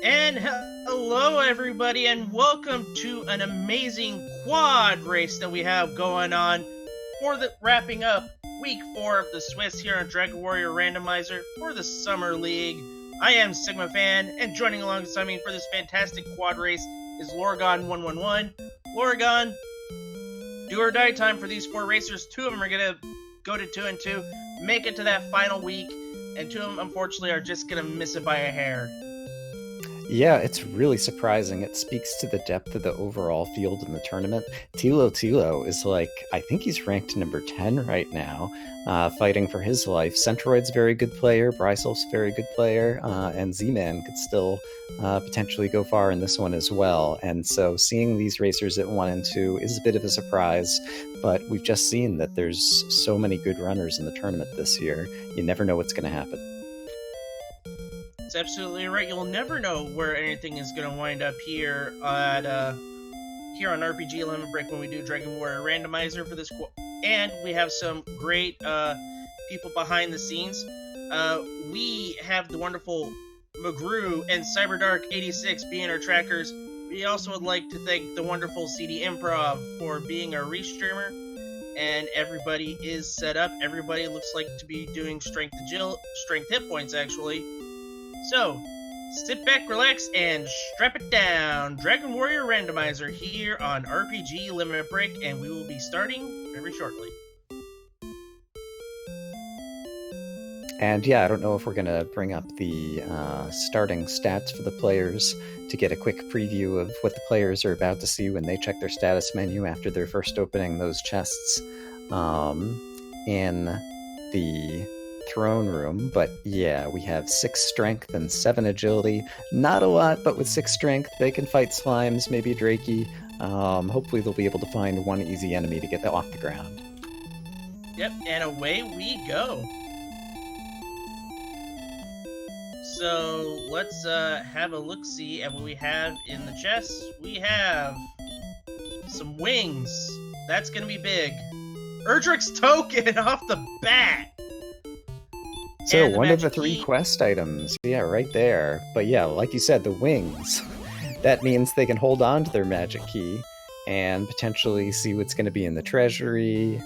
And hello, everybody, and welcome to an amazing quad race that we have going on for the wrapping up week 4 of the Swiss here on Dragon Warrior Randomizer for the Summer League. I am sigmafan, and joining alongside me for this fantastic quad race is Lorgon111. Lorgon, do or die time for these 4 racers. 2 of them are going to go to 2 and 2, make it to that final week, and 2 of them, unfortunately, are just going to miss it by a hair. Yeah, it's really surprising. It speaks to the depth of the overall field in the tournament. Thilotilo is I think he's ranked number 10 right now, fighting for his life. Centroid's a very good player, brisulph's a very good player, and Z-Man could still potentially go far in this one as well. And so seeing these racers at 1 and 2 is a bit of a surprise, but we've just seen that there's so many good runners in the tournament this year. You never know what's going to happen. That's absolutely right. You'll never know where anything is going to wind up here at here on RPG Limit Break when we do Dragon Warrior Randomizer for this. And we have some great people behind the scenes. We have the wonderful McGrew and CyberDark86 being our trackers. We also would like to thank the wonderful CD Improv for being our restreamer. And everybody is set up. Everybody looks like to be doing strength hit points, actually. So, sit back, relax, and strap it down. Dragon Warrior Randomizer here on RPG Limit Break, and we will be starting very shortly. And yeah, I don't know if we're going to bring up the starting stats for the players to get a quick preview of what the players are about to see when they check their status menu after they're first opening those chests in the throne room. But yeah, we have 6 strength and 7 agility. Not a lot, but with 6 strength they can fight slimes, maybe Drakey. Hopefully they'll be able to find one easy enemy to get them off the ground. Yep, and away we go. So let's have a look-see at what we have in the chest. We have some wings. That's gonna be big. Erdrick's token off the bat. So one of the 3 quest items, yeah, right there. But yeah, like you said, the wings. That means they can hold on to their magic key and potentially see what's going to be in the treasury.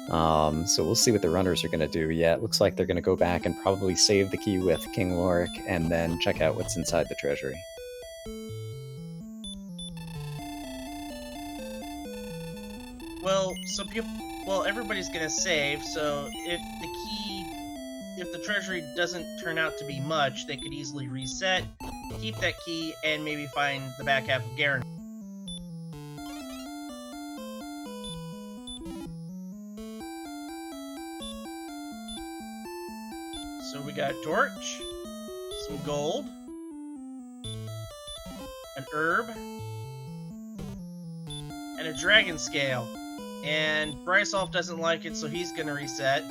So we'll see what the runners are going to do. Yeah, it looks like they're going to go back and probably save the key with King Lorik and then check out what's inside the treasury. Well, everybody's going to save, so if the treasury doesn't turn out to be much, they could easily reset, keep that key, and maybe find the back half of Garen. So we got a torch, some gold, an herb, and a dragon scale. And brisulph doesn't like it, so he's gonna reset.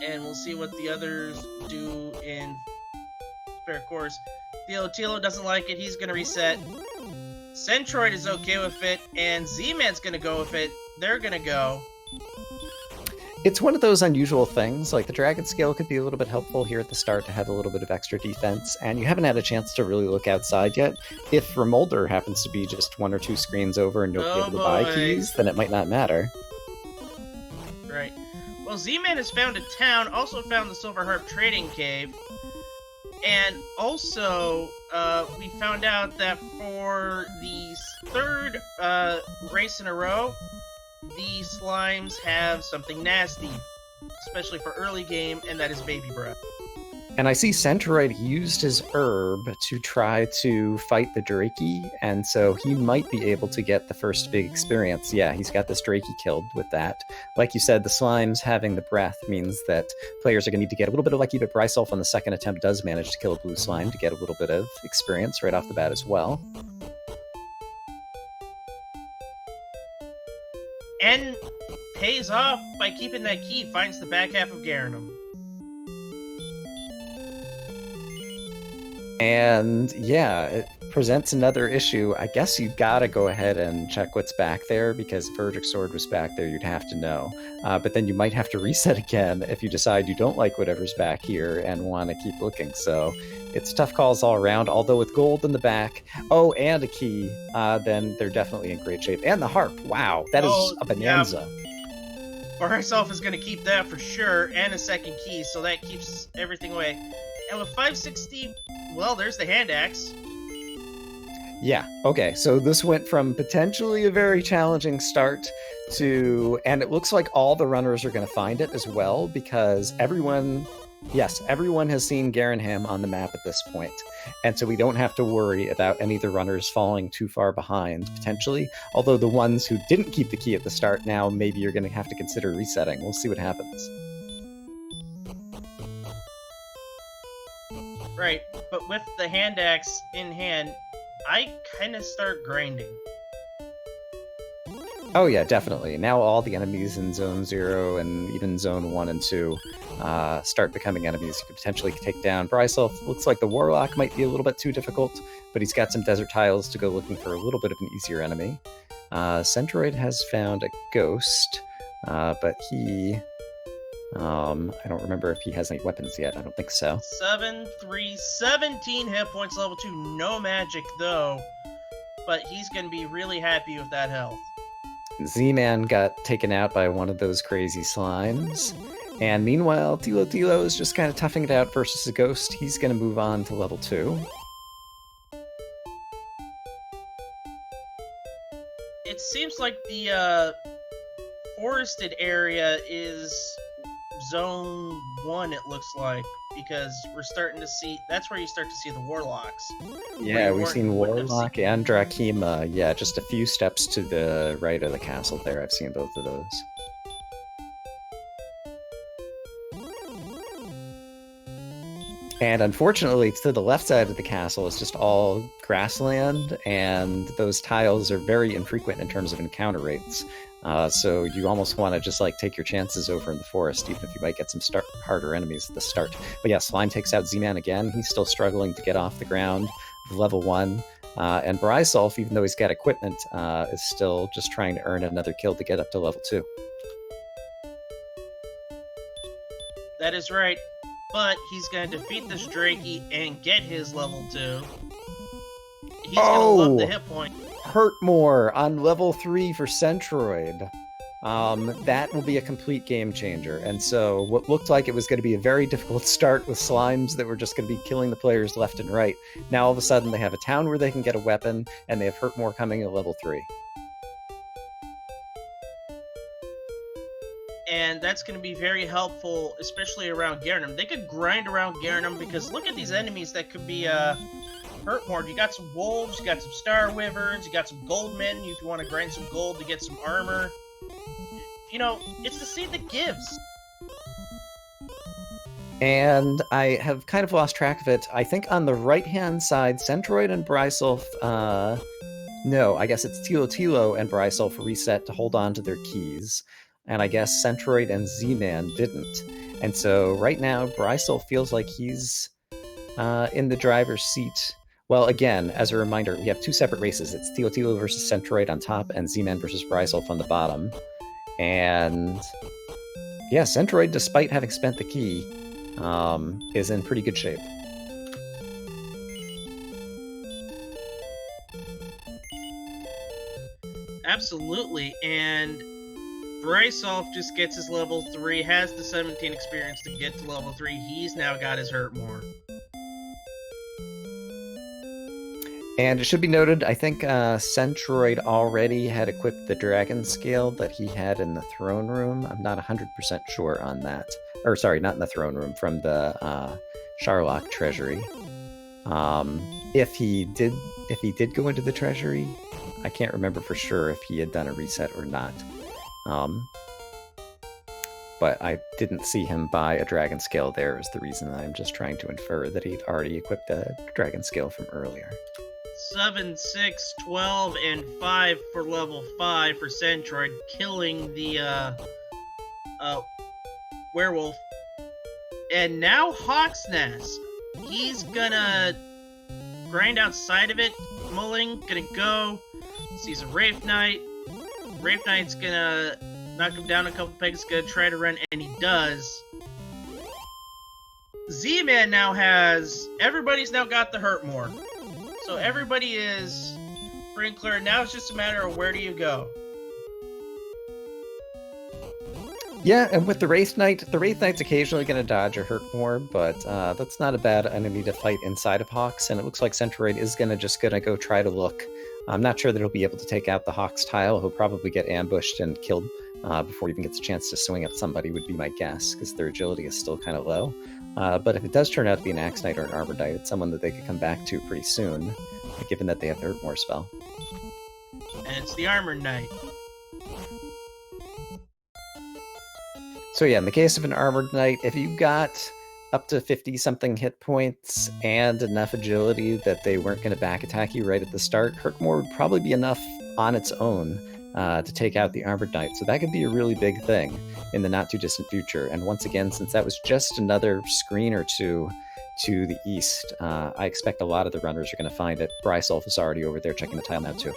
And we'll see what the others do in fair course. Thilotilo doesn't like it, he's gonna reset. Centroid is okay with it, and Z-Man's gonna go with it. They're gonna go. It's one of those unusual things, like the Dragon Scale could be a little bit helpful here at the start to have a little bit of extra defense, and you haven't had a chance to really look outside yet. If Remolder happens to be just 1 or 2 screens over and you'll be able to buy keys, then it might not matter. Right. Well, Z-Man has found a town, also found the Silver Harp Trading Cave, and also we found out that for the 3rd race in a row, the slimes have something nasty, especially for early game, and that is baby breath. And I see Centroid used his herb to try to fight the Drakey, and so he might be able to get the first big experience. Yeah, he's got this Drakey killed with that. Like you said, the slimes having the breath means that players are going to need to get a little bit of lucky, but brisulph on the 2nd attempt does manage to kill a blue slime to get a little bit of experience right off the bat as well. And pays off by keeping that key, finds the back half of Garen. And yeah, it presents another issue. I guess you gotta go ahead and check what's back there, because if Erdrick's sword was back there, you'd have to know. but then you might have to reset again if you decide you don't like whatever's back here and want to keep looking. So it's tough calls all around, although with gold in the back, and a key, then they're definitely in great shape. And the harp, wow, that is a bonanza. Yeah. Brisulph is going to keep that for sure, and a second key, so that keeps everything away. And with 560, well, there's the hand axe. Yeah, okay, so this went from potentially a very challenging start to, and it looks like all the runners are going to find it as well, because everyone has seen Garen on the map at this point, and so we don't have to worry about any of the runners falling too far behind, potentially, although the ones who didn't keep the key at the start now, maybe you're going to have to consider resetting. We'll see what happens. Right, but with the hand axe in hand, I kind of start grinding. Oh yeah, definitely. Now all the enemies in Zone 0 and even Zone 1 and 2 start becoming enemies you could potentially take down. brisulph looks like the Warlock might be a little bit too difficult, but he's got some desert tiles to go looking for a little bit of an easier enemy. Centroid has found a ghost, but he... I don't remember if he has any weapons yet. I don't think so. 17 hit points, level 2. No magic, though. But he's going to be really happy with that health. Z-Man got taken out by one of those crazy slimes. And meanwhile, Thilotilo is just kind of toughing it out versus a ghost. He's going to move on to level 2. It seems like the forested area is Zone 1, it looks like, because we're starting to see, that's where you start to see the Warlocks. Yeah, we've seen Warlock and Drakima, yeah, just a few steps to the right of the castle there. I've seen both of those. And unfortunately, to the left side of the castle is just all grassland, and those tiles are very infrequent in terms of encounter rates. So you almost want to just like take your chances over in the forest, even if you might get some harder enemies at the start. But yeah, Slime takes out Z-Man again. He's still struggling to get off the ground of level 1. And brisulph, even though he's got equipment, is still just trying to earn another kill to get up to level 2. That is right. But he's going to defeat this Drakey and get his level 2. He's going to love the hit point. Hurt more on level 3 for Centroid. That will be a complete game changer. And so what looked like it was going to be a very difficult start with slimes that were just going to be killing the players left and right. Now all of a sudden they have a town where they can get a weapon, and they have hurt more coming at level 3. And that's going to be very helpful, especially around Garen. They could grind around Garen because look at these enemies that could be hurt more. You got some wolves, you got some star wyverns, you got some goldmen if you want to grind some gold to get some armor. You know, it's the seed that gives. And I have kind of lost track of it. I think on the right-hand side, Centroid and brisulph... no, I guess it's Thilotilo and brisulph reset to hold on to their keys. And I guess Centroid and Z-Man didn't. And so right now, brisulph feels like he's in the driver's seat. Well, again, as a reminder, we have two separate races. It's Thilotilo versus Centroid on top, and Z-Man versus brisulph on the bottom. And yeah, Centroid, despite having spent the key, is in pretty good shape. Absolutely, and brisulph just gets his level 3, has the 17 experience to get to level 3. He's now got his hurt more. And it should be noted, I think Centroid already had equipped the dragon scale that he had in the throne room. I'm not 100% sure on that. Or sorry, not in the throne room, from the Charlock treasury. If he did go into the treasury, I can't remember for sure if he had done a reset or not. But I didn't see him buy a dragon scale there is the reason. I'm just trying to infer that he'd already equipped the dragon scale from earlier. 7, 6, 12, and 5 for level 5 for Centroid, killing the werewolf. And now Hawk's Nest. He's gonna grind outside of it. Mulling, gonna go. Sees a Wraith Knight. Wraith Knight's gonna knock him down a couple pegs, gonna try to run, and he does. Z-Man now has... Everybody's now got the hurt more. So everybody is free and clear. Now it's just a matter of where do you go. Yeah, and with the Wraith Knight's occasionally going to dodge or hurt more, but that's not a bad enemy to fight inside of Hawks, and it looks like Centroid is just gonna go try to look. I'm not sure that he'll be able to take out the Hawks tile. He'll probably get ambushed and killed before he even gets a chance to swing at somebody, would be my guess, because their agility is still kind of low. But if it does turn out to be an Axe Knight or an Armor Knight, it's someone that they could come back to pretty soon, given that they have the Hurt More spell. And it's the Armor Knight. So yeah, in the case of an Armored Knight, if you got up to 50-something hit points and enough agility that they weren't going to back attack you right at the start, Hurt More would probably be enough on its own to take out the Armored Knight. So that could be a really big thing in the not-too-distant future. And once again, since that was just another screen or two to the east, I expect a lot of the runners are going to find it. brisulph is already over there checking the tile now, too.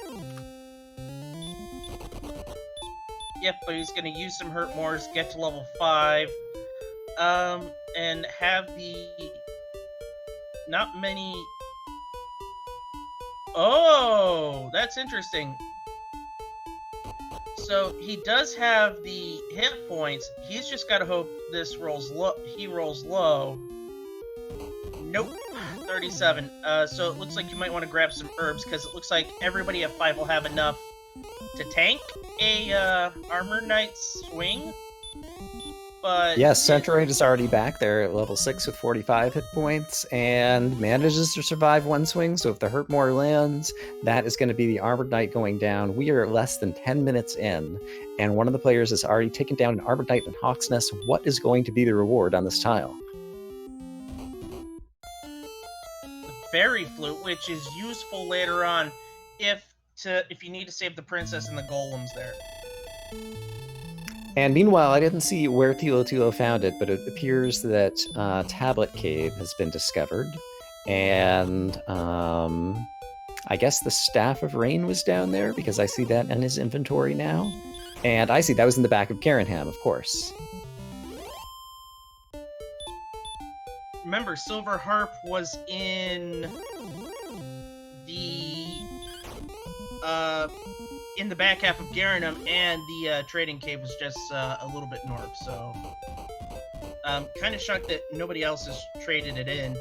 Yep, but he's going to use some Hurt Mores, get to level 5, and have the... Not many... Oh, that's interesting. So he does have the hit points. He's just got to hope this rolls low. He rolls low. Nope, 37. So it looks like you might want to grab some herbs, because it looks like everybody at 5 will have enough to tank a Armor Knight swing. But yes, Centroid is already back there at level 6 with 45 hit points and manages to survive one swing. So if the Hurt More lands, that is going to be the Armored Knight going down. We are less than 10 minutes in, and one of the players has already taken down an Armored Knight and Hawk's Nest. What is going to be the reward on this tile? The Fairy Flute, which is useful later on if you need to save the princess and the golems there. And meanwhile, I didn't see where Thilotilo found it, but it appears that Tablet Cave has been discovered. And I guess the Staff of Rain was down there, because I see that in his inventory now. And I see that was in the back of Garen, of course. Remember, Silver Harp was in the back half of Garanum, and the Trading Cave was just a little bit north, so I'm kind of shocked that nobody else has traded it in.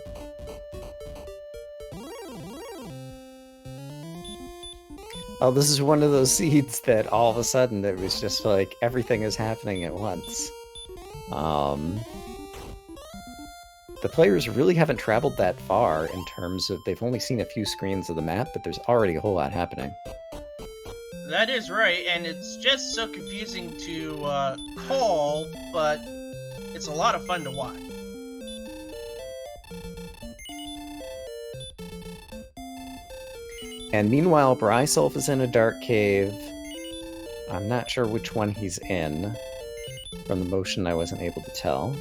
Oh, this is one of those seeds that all of a sudden it was just like everything is happening at once. The players really haven't traveled that far in terms of they've only seen a few screens of the map, but there's already a whole lot happening. That is right, and it's just so confusing to call, but it's a lot of fun to watch. And meanwhile, brisulph is in a dark cave. I'm not sure which one he's in. From the motion, I wasn't able to tell.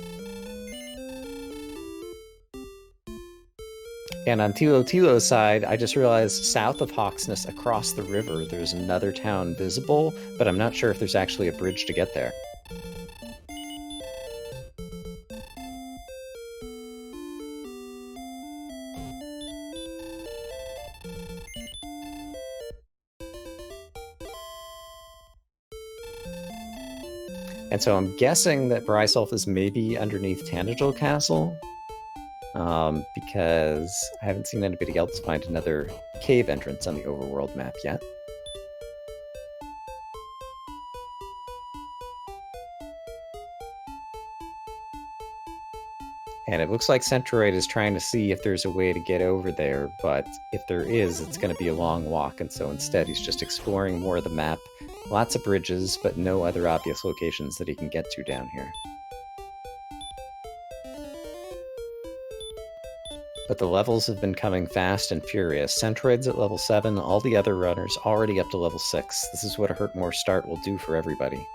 And on Thilotilo's side, I just realized south of Hawksness, across the river, there's another town visible, but I'm not sure if there's actually a bridge to get there. And so I'm guessing that brisulph is maybe underneath Tanagal Castle, because I haven't seen anybody else find another cave entrance on the overworld map yet. And it looks like Centroid is trying to see if there's a way to get over there, but if there is, it's going to be a long walk, and so instead he's just exploring more of the map. Lots of bridges, but no other obvious locations that he can get to down here. But the levels have been coming fast and furious. Centroid's at level 7, all the other runners already up to level 6. This is what a Hurt More start will do for everybody.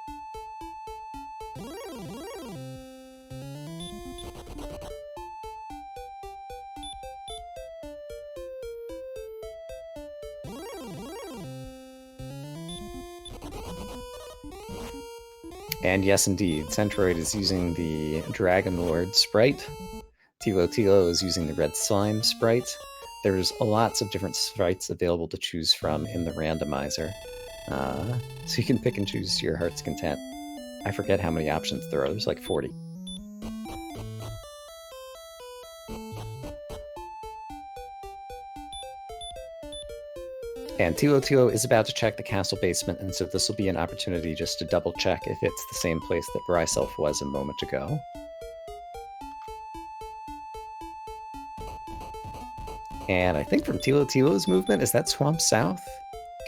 And yes, indeed, Centroid is using the Dragon Lord sprite. Thilotilo is using the Red Slime sprite. There's lots of different sprites available to choose from in the randomizer. So you can pick and choose to your heart's content. I forget how many options there are. There's like 40. And Thilotilo is about to check the castle basement, and so this will be an opportunity just to double check if it's the same place that brisulph was a moment ago. And I think from Thilotilo's movement, is that Swamp South?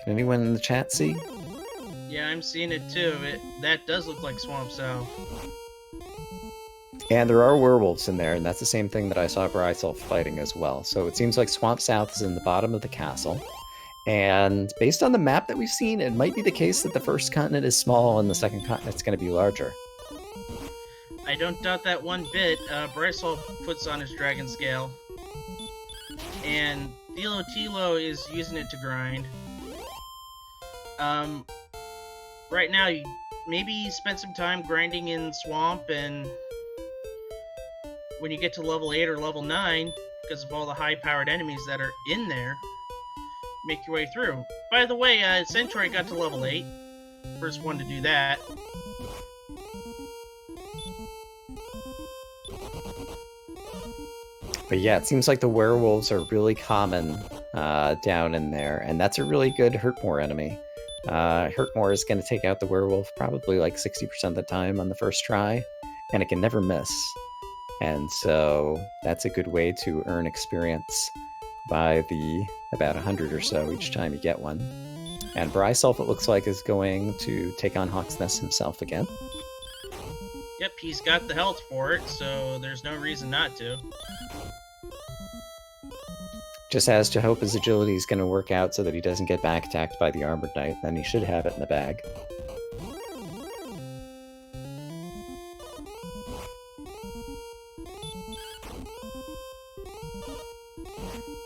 Can anyone in the chat see? Yeah, I'm seeing it too. That does look like Swamp South. And there are werewolves in there, and that's the same thing that I saw brisulph fighting as well. So it seems like Swamp South is in the bottom of the castle. And based on the map that we've seen, it might be the case that the first continent is small and the second continent's going to be larger. I don't doubt that one bit. brisulph puts on his dragon scale. And Thilotilo is using it to grind. Right now, maybe spend some time grinding in Swamp, and when you get to level 8 or level 9, because of all the high-powered enemies that are in there, make your way through. By the way, Centroid got to level 8. First one to do that. But yeah, it seems like the werewolves are really common down in there, and that's a really good Hurtmore enemy. Hurtmore is going to take out the werewolf probably like 60% of the time on the first try, and it can never miss. And so that's a good way to earn experience by the about 100 or so each time you get one. And brisulph, it looks like, is going to take on Hawksnest himself again. Yep, he's got the health for it, so there's no reason not to. Just has to hope his agility is going to work out so that he doesn't get back attacked by the Armored Knight, then he should have it in the bag.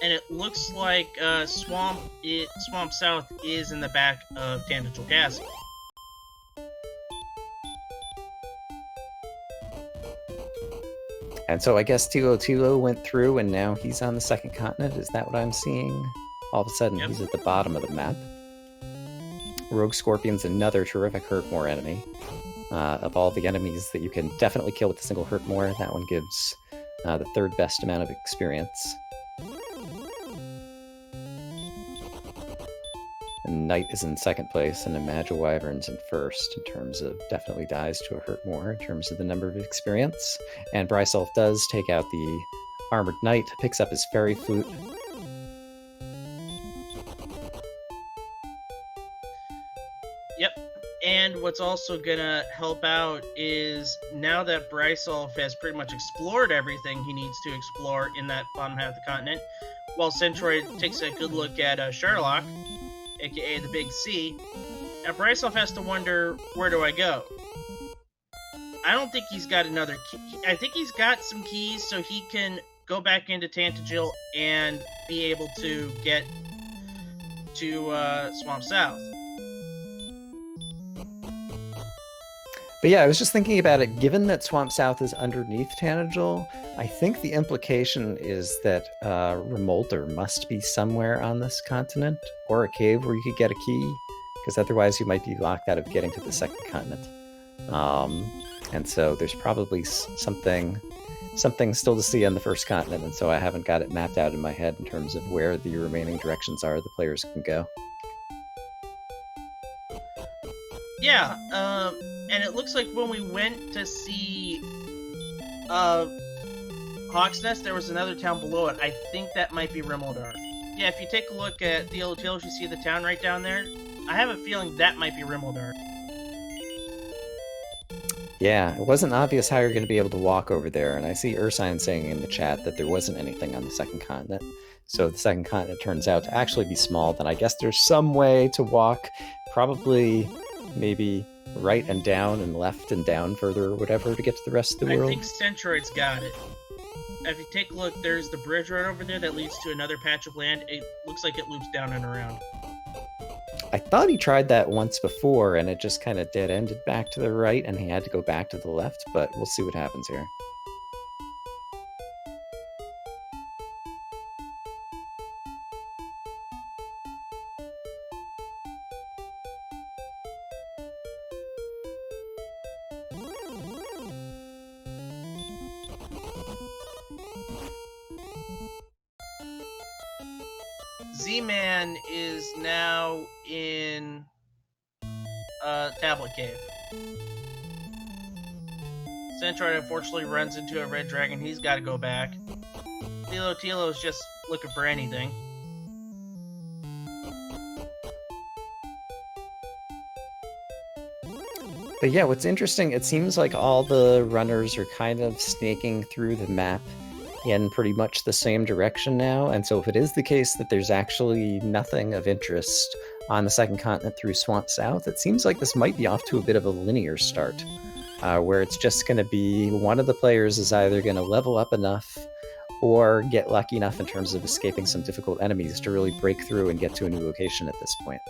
And it looks like Swamp South is in the back of Thilotilo Castle. And so I guess Thilotilo went through and now he's on the second continent. Is that what I'm seeing? All of a sudden, He's at the bottom of the map. Rogue Scorpion's another terrific Hurtmore enemy. Of all the enemies that you can definitely kill with a single Hurtmore, that one gives the third best amount of experience. And Knight is in second place, and Imagine Wyvern's in first in terms of definitely dies to a Hurtmore in terms of the number of experience. And brisulph does take out the Armored Knight, picks up his Fairy Flute. Yep. And what's also gonna help out is now that brisulph has pretty much explored everything he needs to explore in that bottom half of the continent, while Centroid takes a good look at Charlock, aka the Big C, now brisulph has to wonder, where do I go? I don't think he's got another key. I think he's got some keys so he can go back into Thilotilo and be able to get to Swamp South. But yeah, I was just thinking about it. Given that Swamp South is underneath Thilotilo, I think the implication is that Remolder must be somewhere on this continent, or a cave where you could get a key, because otherwise you might be locked out of getting to the second continent. And so there's probably something still to see on the first continent, and so I haven't got it mapped out in my head in terms of where the remaining directions are the players can go. Yeah, and it looks like when we went to see Hawksnest, there was another town below it. I think that might be Remolder. Yeah, if you take a look at Thilotilo, you see the town right down there. I have a feeling that might be Remolder. Yeah, it wasn't obvious how you're going to be able to walk over there, and I see Ursine saying in the chat that there wasn't anything on the second continent. So if the second continent turns out to actually be small, then I guess there's some way to walk, probably maybe right and down and left and down further or whatever to get to the rest of the world. I think Centroid's got it. If you take a look, there's the bridge right over there that leads to another patch of land. It looks like it loops down and around. I thought he tried that once before, and it just kind of dead-ended back to the right, and he had to go back to the left, but we'll see what happens here. Z-Man is now in Tablet Cave. Centroid unfortunately runs into a red dragon. He's got to go back. Thilotilo is just looking for anything. But yeah, what's interesting, it seems like all the runners are kind of snaking through the map in pretty much the same direction now, and so if it is the case that there's actually nothing of interest on the second continent through Swamp South, it seems like this might be off to a bit of a linear start, where it's just going to be one of the players is either going to level up enough or get lucky enough in terms of escaping some difficult enemies to really break through and get to a new location at this point.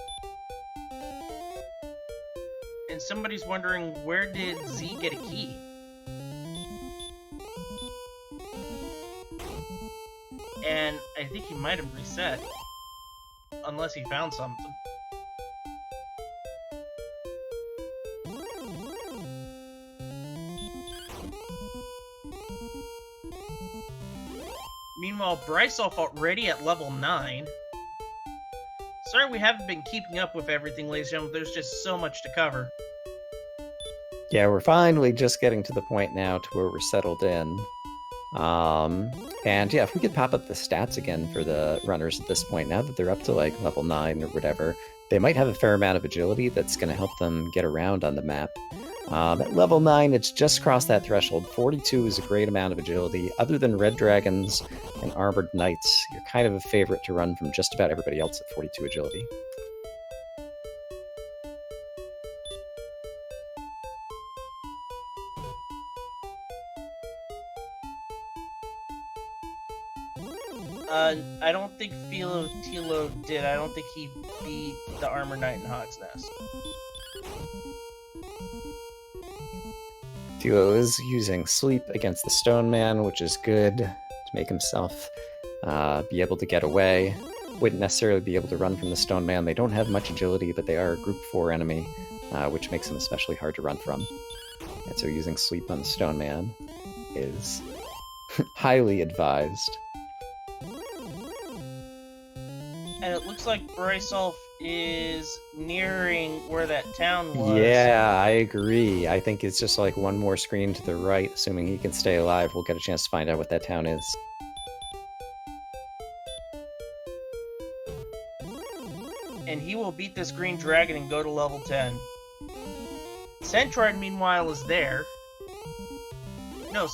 And somebody's wondering, where did Z get a key? And I think he might have reset. Unless he found something. Meanwhile, brisulph already at level 9. Sorry we haven't been keeping up with everything, ladies and gentlemen. There's just so much to cover. Yeah, we're finally just getting to the point now to where we're settled in. And yeah, if we could pop up the stats again for the runners at this point, now that they're up to like level 9 or whatever, they might have a fair amount of agility that's going to help them get around on the map. At level 9, it's just crossed that threshold. 42 is a great amount of agility. Other than red dragons and armored knights, you're kind of a favorite to run from just about everybody else at 42 agility. I don't think Thilotilo did. I don't think he beat the Armor Knight in Hog's Nest. Thilo is using sleep against the Stone Man, which is good to make himself be able to get away. Wouldn't necessarily be able to run from the Stone Man. They don't have much agility, but they are a group 4 enemy, which makes them especially hard to run from. And so using sleep on the Stone Man is highly advised. And it looks like brisulph is nearing where that town was. Yeah, I agree. I think it's just like one more screen to the right, assuming he can stay alive. We'll get a chance to find out what that town is. And he will beat this green dragon and go to level 10. Centroid, meanwhile, is there. No,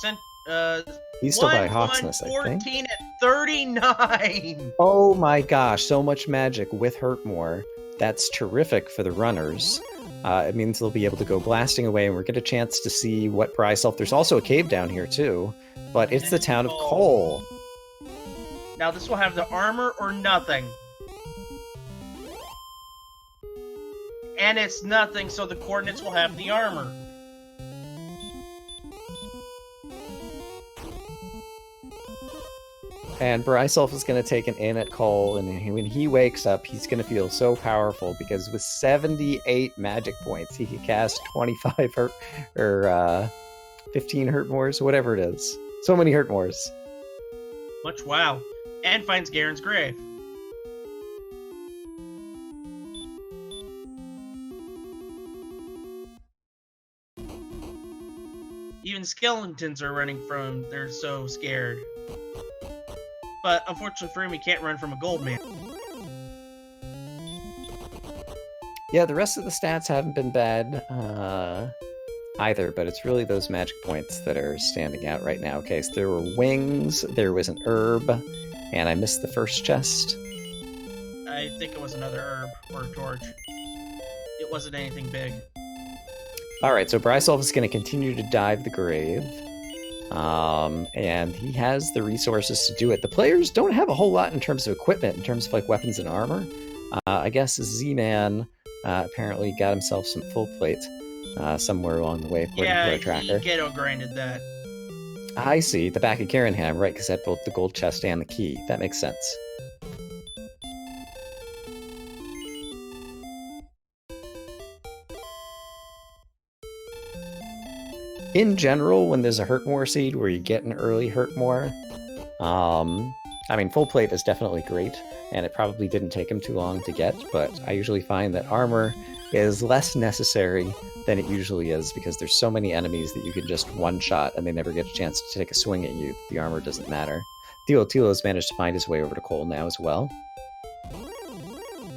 he's still by Hawk's Nest, I think. 14 at 39! Oh my gosh, so much magic with Hurt More. That's terrific for the runners. It means they'll be able to go blasting away, and we'll get a chance to see what brisulph. There's also a cave down here, too, but it's the town of Cole. Now, this will have the armor or nothing. And it's nothing, so the coordinates will have the armor. And brisulph is going to take an in at Cole, and when he wakes up, he's going to feel so powerful, because with 78 magic points, he can cast 25 hurt, or 15 hurt mores, whatever it is. So many hurt mores. Much wow. And finds Garen's grave. Even skeletons are running from him. They're so scared. But unfortunately for him, he can't run from a gold man. Yeah, the rest of the stats haven't been bad either, but it's really those magic points that are standing out right now. Okay, so there were wings, there was an herb, and I missed the first chest. I think it was another herb or a torch. It wasn't anything big. Alright, so brisulph is going to continue to dive the grave. And he has the resources to do it. The players don't have a whole lot in terms of equipment, in terms of like weapons and armor. I guess Z-Man apparently got himself some full plate somewhere along the way, according to our tracker. He ghetto grinded that. I see, the back of Garen had, right, because it had both the gold chest and the key. That makes sense. In general, when there's a Hurtmore seed where you get an early Hurtmore, I mean, full plate is definitely great, and it probably didn't take him too long to get, but I usually find that armor is less necessary than it usually is because there's so many enemies that you can just one-shot and they never get a chance to take a swing at you. The armor doesn't matter. Thilotilo has managed to find his way over to Cole now as well.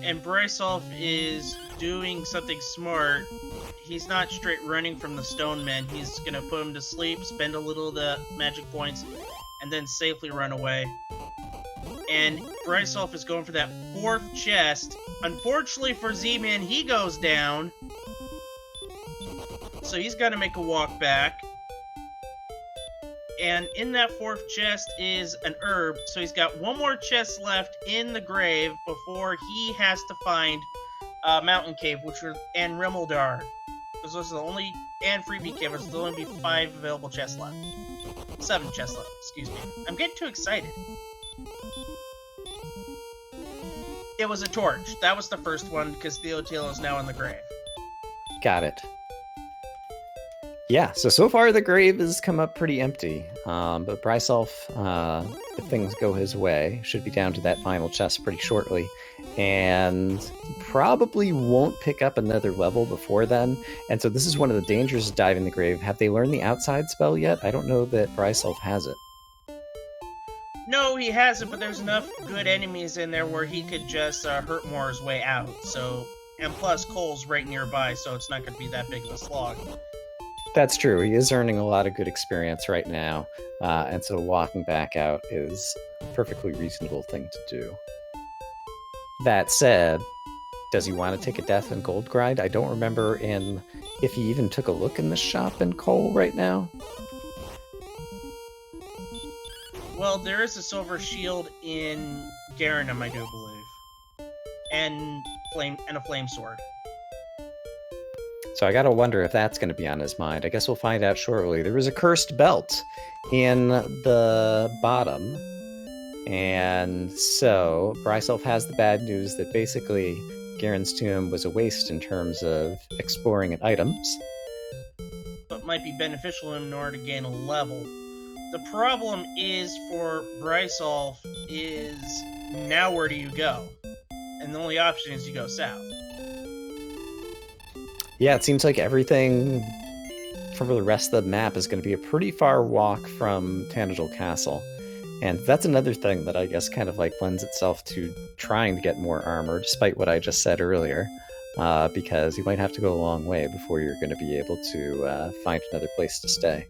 And brisulph is doing something smart. He's not straight running from the stone men. He's gonna put him to sleep, spend a little of the magic points, and then safely run away. And brisulph is going for that 4th chest. Unfortunately for Z-Man, he goes down. So he's got to make a walk back. And in that 4th chest is an herb. So he's got one more chest left in the grave before he has to find Mountain Cave, and Rimeldar. Those are the only, and Freebie Cave. There'll only be 5 available chests left. 7 chests left, excuse me. I'm getting too excited. It was a torch. That was the first one, because Thilotilo is now in the grave. Got it. Yeah, so far the grave has come up pretty empty, but brisulph, if things go his way, should be down to that final chest pretty shortly, and he probably won't pick up another level before then, and so this is one of the dangers of diving the grave. Have they learned the outside spell yet? I don't know that brisulph has it. No, he hasn't, but there's enough good enemies in there where he could just hurt more his way out, so, and plus Cole's right nearby, so it's not going to be that big of a slog. That's true. He is earning a lot of good experience right now, and so walking back out is a perfectly reasonable thing to do. That said, does he want to take a death and gold grind? I don't remember if he even took a look in the shop in Cole right now. Well, there is a silver shield in Garen, I do believe, and a flame sword. So I gotta wonder if that's going to be on his mind. I guess we'll find out shortly. There was a cursed belt in the bottom, and so brisulph has the bad news that basically Garen's tomb was a waste in terms of exploring and items. But might be beneficial in order to gain a level. The problem is for brisulph is now where do you go? And the only option is you go south. Yeah, it seems like everything for the rest of the map is going to be a pretty far walk from Tanagal Castle. And that's another thing that I guess kind of like lends itself to trying to get more armor, despite what I just said earlier, because you might have to go a long way before you're going to be able to find another place to stay.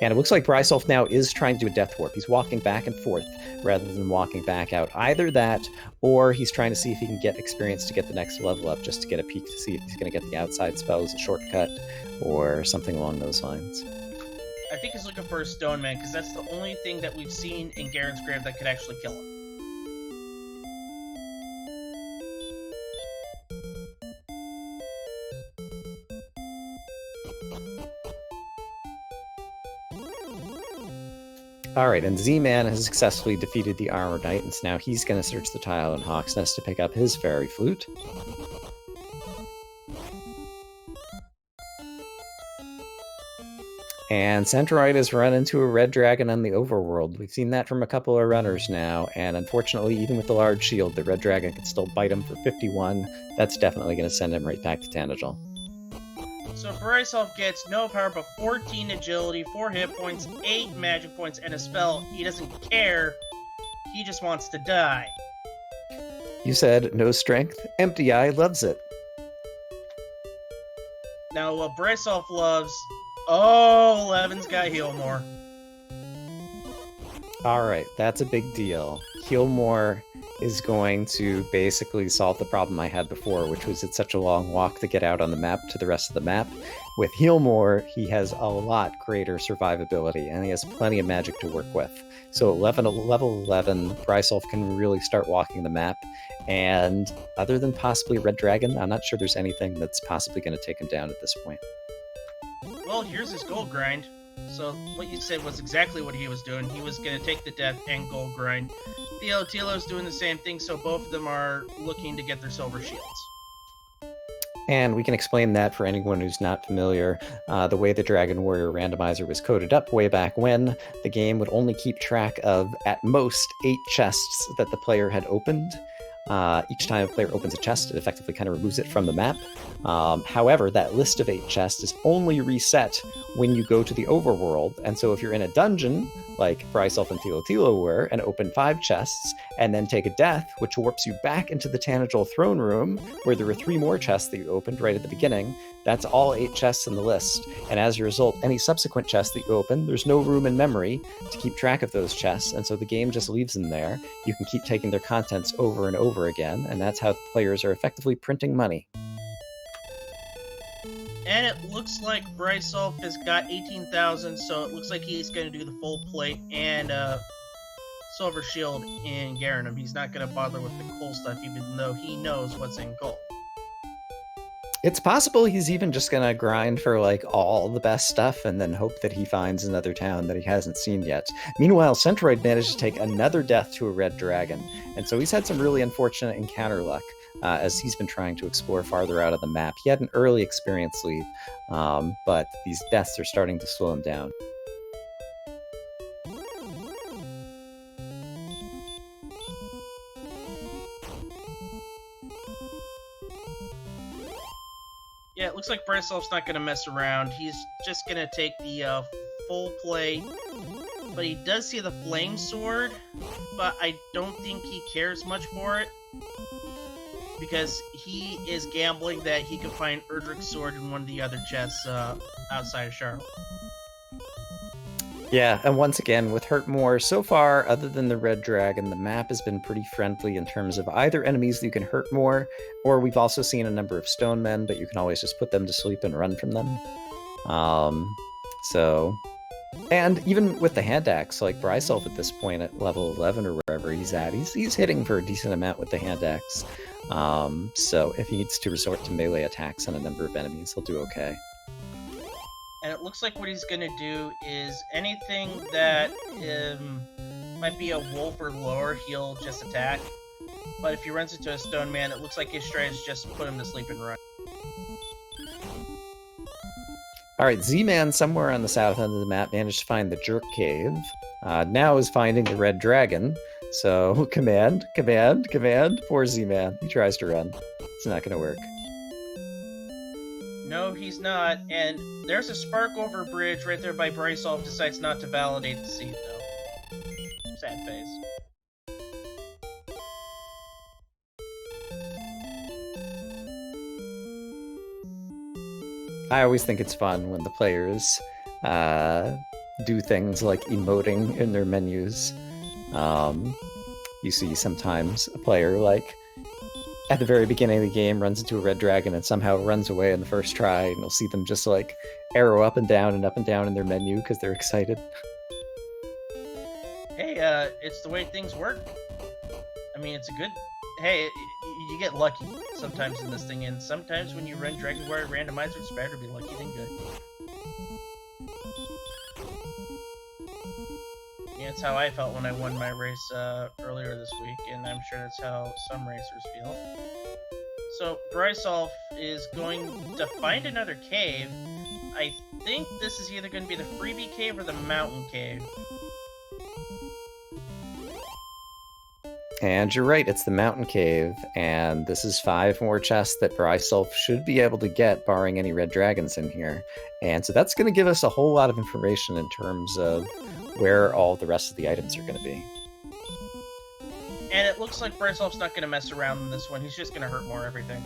And it looks like brisulph now is trying to do a death warp. He's walking back and forth rather than walking back out. Either that, or he's trying to see if he can get experience to get the next level up, just to get a peek to see if he's going to get the outside spell as a shortcut, or something along those lines. I think he's looking for a stone man, because that's the only thing that we've seen in Garen's grave that could actually kill him. Alright, and Z-Man has successfully defeated the Armor Knight, and so now he's going to search the tile in Hawk's Nest to pick up his fairy flute. And Centroid has run into a red dragon on the overworld. We've seen that from a couple of runners now, and unfortunately, even with the large shield, the red dragon can still bite him for 51. That's definitely going to send him right back to Tanagal. So brisulph gets no power but 14 agility, 4 hit points, 8 magic points, and a spell. He doesn't care. He just wants to die. You said no strength. Empty Eye loves it. Now, what brisulph loves... Oh, Levin's got heal more. Alright, that's a big deal. Heal more is going to basically solve the problem I had before, which was it's such a long walk to get out on the map to the rest of the map. With Heal More, he has a lot greater survivability, and he has plenty of magic to work with. So level 11, brisulph can really start walking the map. And other than possibly Red Dragon, I'm not sure there's anything that's possibly going to take him down at this point. Well, here's his gold grind. So what you said was exactly what he was doing. He was going to take the death and gold grind. Thilotilo doing the same thing, so both of them are looking to get their silver shields. And we can explain that for anyone who's not familiar. The way the Dragon Warrior randomizer was coded up way back when, the game would only keep track of, at most, 8 chests that the player had opened. Each time a player opens a chest, it effectively kind of removes it from the map. However, that list of 8 chests is only reset when you go to the overworld. And so if you're in a dungeon, like brisulph and Thilotilo were, and open 5 chests, and then take a death, which warps you back into the Tanagal throne room, where there were 3 more chests that you opened right at the beginning, that's all 8 chests in the list. And as a result, any subsequent chests that you open, there's no room in memory to keep track of those chests, and so the game just leaves them there. You can keep taking their contents over and over again, and that's how the players are effectively printing money. And it looks like brisulph has got 18,000, so it looks like he's going to do the full plate and silver shield in Garen. He's not going to bother with the coal stuff, even though he knows what's in gold. It's possible he's even just going to grind for like all the best stuff and then hope that he finds another town that he hasn't seen yet. Meanwhile, Centroid managed to take another death to a red dragon, and so he's had some really unfortunate encounter luck as he's been trying to explore farther out of the map. He had an early experience lead, but these deaths are starting to slow him down. Yeah, it looks like brisulph's not going to mess around. He's just going to take the full play. But he does see the flame sword, but I don't think he cares much for it, because he is gambling that he can find Erdrick's sword in one of the other chests outside of Charlock. Yeah, and once again, with Hurtmore, so far, other than the Red Dragon, the map has been pretty friendly in terms of either enemies that you can hurt more, or we've also seen a number of stone men, but you can always just put them to sleep and run from them. And even with the hand axe, like brisulph at this point at level 11 or wherever he's at, he's hitting for a decent amount with the hand axe. So if he needs to resort to melee attacks on a number of enemies, he'll do okay. And it looks like what he's going to do is anything that might be a wolf or lower, he'll just attack. But if he runs into a stone man, it looks like his strategy is just put him to sleep and run. Alright, Z-Man somewhere on the south end of the map managed to find the Jerk Cave. Now is finding the Red Dragon. So, command, poor Z-Man. He tries to run. It's not going to work. No, he's not, and there's a spark over bridge right there by brisulph, decides not to validate the seed, though. Sad face. I always think it's fun when the players do things like emoting in their menus. You see sometimes a player, like, at the very beginning of the game, runs into a red dragon and somehow runs away in the first try, and you'll see them just, like, arrow up and down in their menu because they're excited. Hey, it's the way things work. I mean, it's a good... Hey, you get lucky sometimes in this thing, and sometimes when you run Dragon Warrior Randomizer, it's better to be lucky than good. Yeah, it's how I felt when I won my race earlier this week, and I'm sure that's how some racers feel. So, brisulph is going to find another cave. I think this is either going to be the freebie cave or the mountain cave. And you're right, it's the mountain cave, and this is 5 more chests that brisulph should be able to get, barring any red dragons in here. And so that's going to give us a whole lot of information in terms of where all the rest of the items are going to be. And it looks like brisulph's not going to mess around in this one, he's just going to hurt more everything.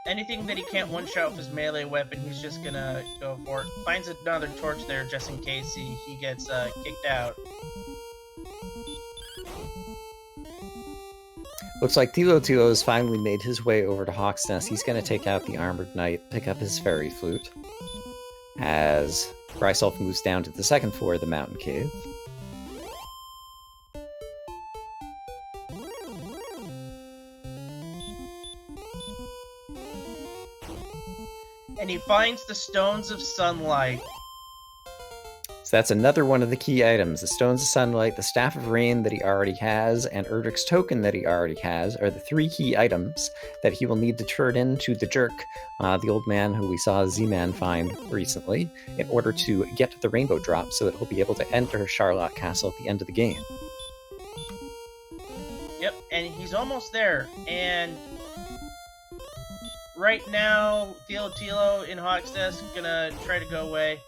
Anything that he can't one-shot with his melee weapon, he's just going to go for it. Finds another torch there just in case he gets kicked out. Looks like Thilotilo has finally made his way over to Hawksnest. He's going to take out the Armored Knight, pick up his Fairy Flute. As Brisulph moves down to the second floor of the mountain cave. And he finds the Stones of Sunlight. So that's another one of the key items. The Stones of Sunlight, the Staff of Rain that he already has, and Erdrick's Token that he already has are the three key items that he will need to turn into the Jerk, the old man who we saw Z-Man find recently, in order to get the Rainbow Drop so that he'll be able to enter Charlock Castle at the end of the game. Yep, and he's almost there, and right now, Thilotilo in Hawk's desk gonna try to go away.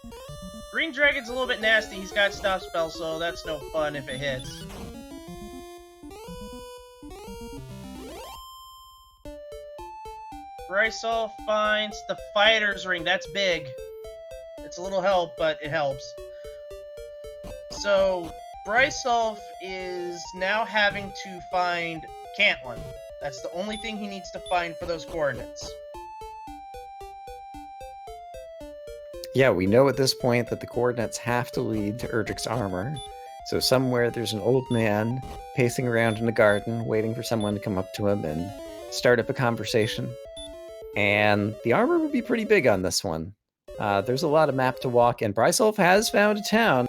Green Dragon's a little bit nasty. He's got Stop Spell, so that's no fun if it hits. Brisulph finds the Fighter's Ring. That's big. It's a little help, but it helps. So, Brisulph is now having to find Cantlin. That's the only thing he needs to find for those coordinates. Yeah, we know at this point that the coordinates have to lead to Erdrick's armor. So somewhere there's an old man pacing around in the garden, waiting for someone to come up to him and start up a conversation. And the armor would be pretty big on this one. There's a lot of map to walk, and Brisulph has found a town.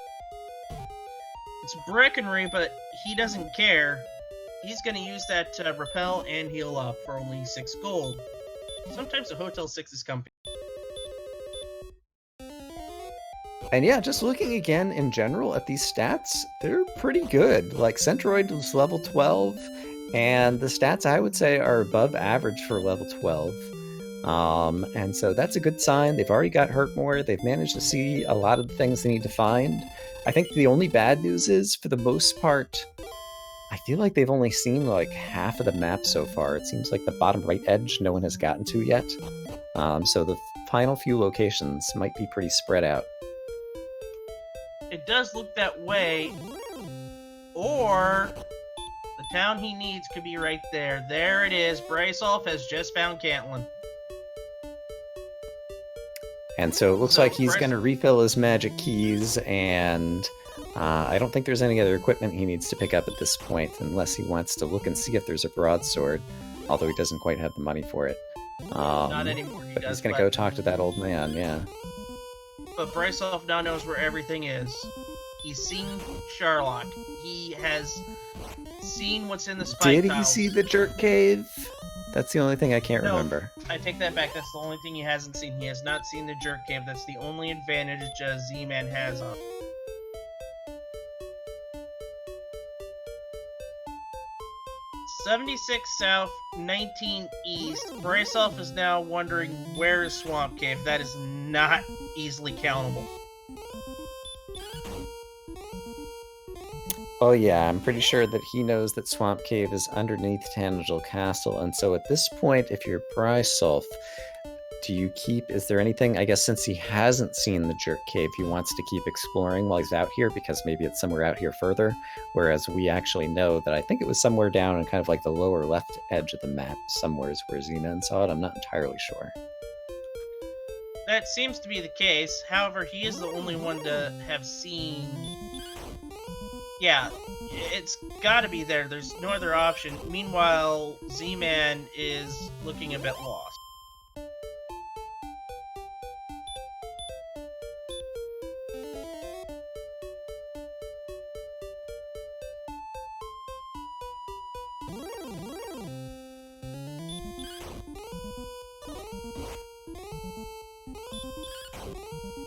It's Breckenry, but he doesn't care. He's going to use that to repel and heal up for only 6 gold. Sometimes a Hotel 6 is company. And yeah, just looking again in general at these stats, they're pretty good. Like, Centroid is level 12, and the stats, I would say, are above average for level 12. And so that's a good sign. They've already got hurt more. They've managed to see a lot of the things they need to find. I think the only bad news is, for the most part, I feel like they've only seen like half of the map so far. It seems like the bottom right edge no one has gotten to yet. So the final few locations might be pretty spread out. It does look that way, or the town he needs could be right there. There it is. Brisulph has just found Cantlin. And so it looks like he's going to refill his magic keys, and I don't think there's any other equipment he needs to pick up at this point, unless he wants to look and see if there's a broadsword, although he doesn't quite have the money for it. Not anymore. But he's going to go talk to that old man, yeah. But Brisulph now knows where everything is. He's seen Charlock. He has seen what's in the spike Did he see the Jerk Cave? That's the only thing I can't remember. I take that back. That's the only thing he hasn't seen. He has not seen the Jerk Cave. That's the only advantage Z-Man has on him. 76 south, 19 east. Brisulph is now wondering where is Swamp Cave. That is not easily countable. Oh yeah, I'm pretty sure that he knows that Swamp Cave is underneath Tangel Castle, and so at this point, if you're Brisulph, do you keep... Is there anything, I guess since he hasn't seen the Jerk Cave, he wants to keep exploring while he's out here, because maybe it's somewhere out here further, whereas we actually know that I think it was somewhere down in kind of like the lower left edge of the map, somewhere is where Z-Man saw it. I'm not entirely sure. That seems to be the case. However, he is the only one to have seen... Yeah, it's gotta be there. There's no other option. Meanwhile, Z-Man is looking a bit lost.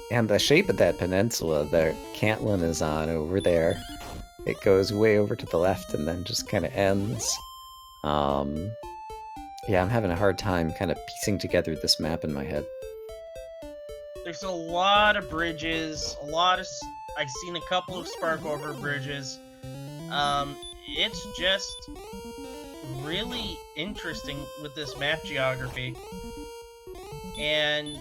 And the shape of that peninsula that Cantlin is on over there, it goes way over to the left and then just kind of ends. Yeah, I'm having a hard time kind of piecing together this map in my head. There's a lot of bridges, I've seen a couple of spark over bridges. It's just really interesting with this map geography. And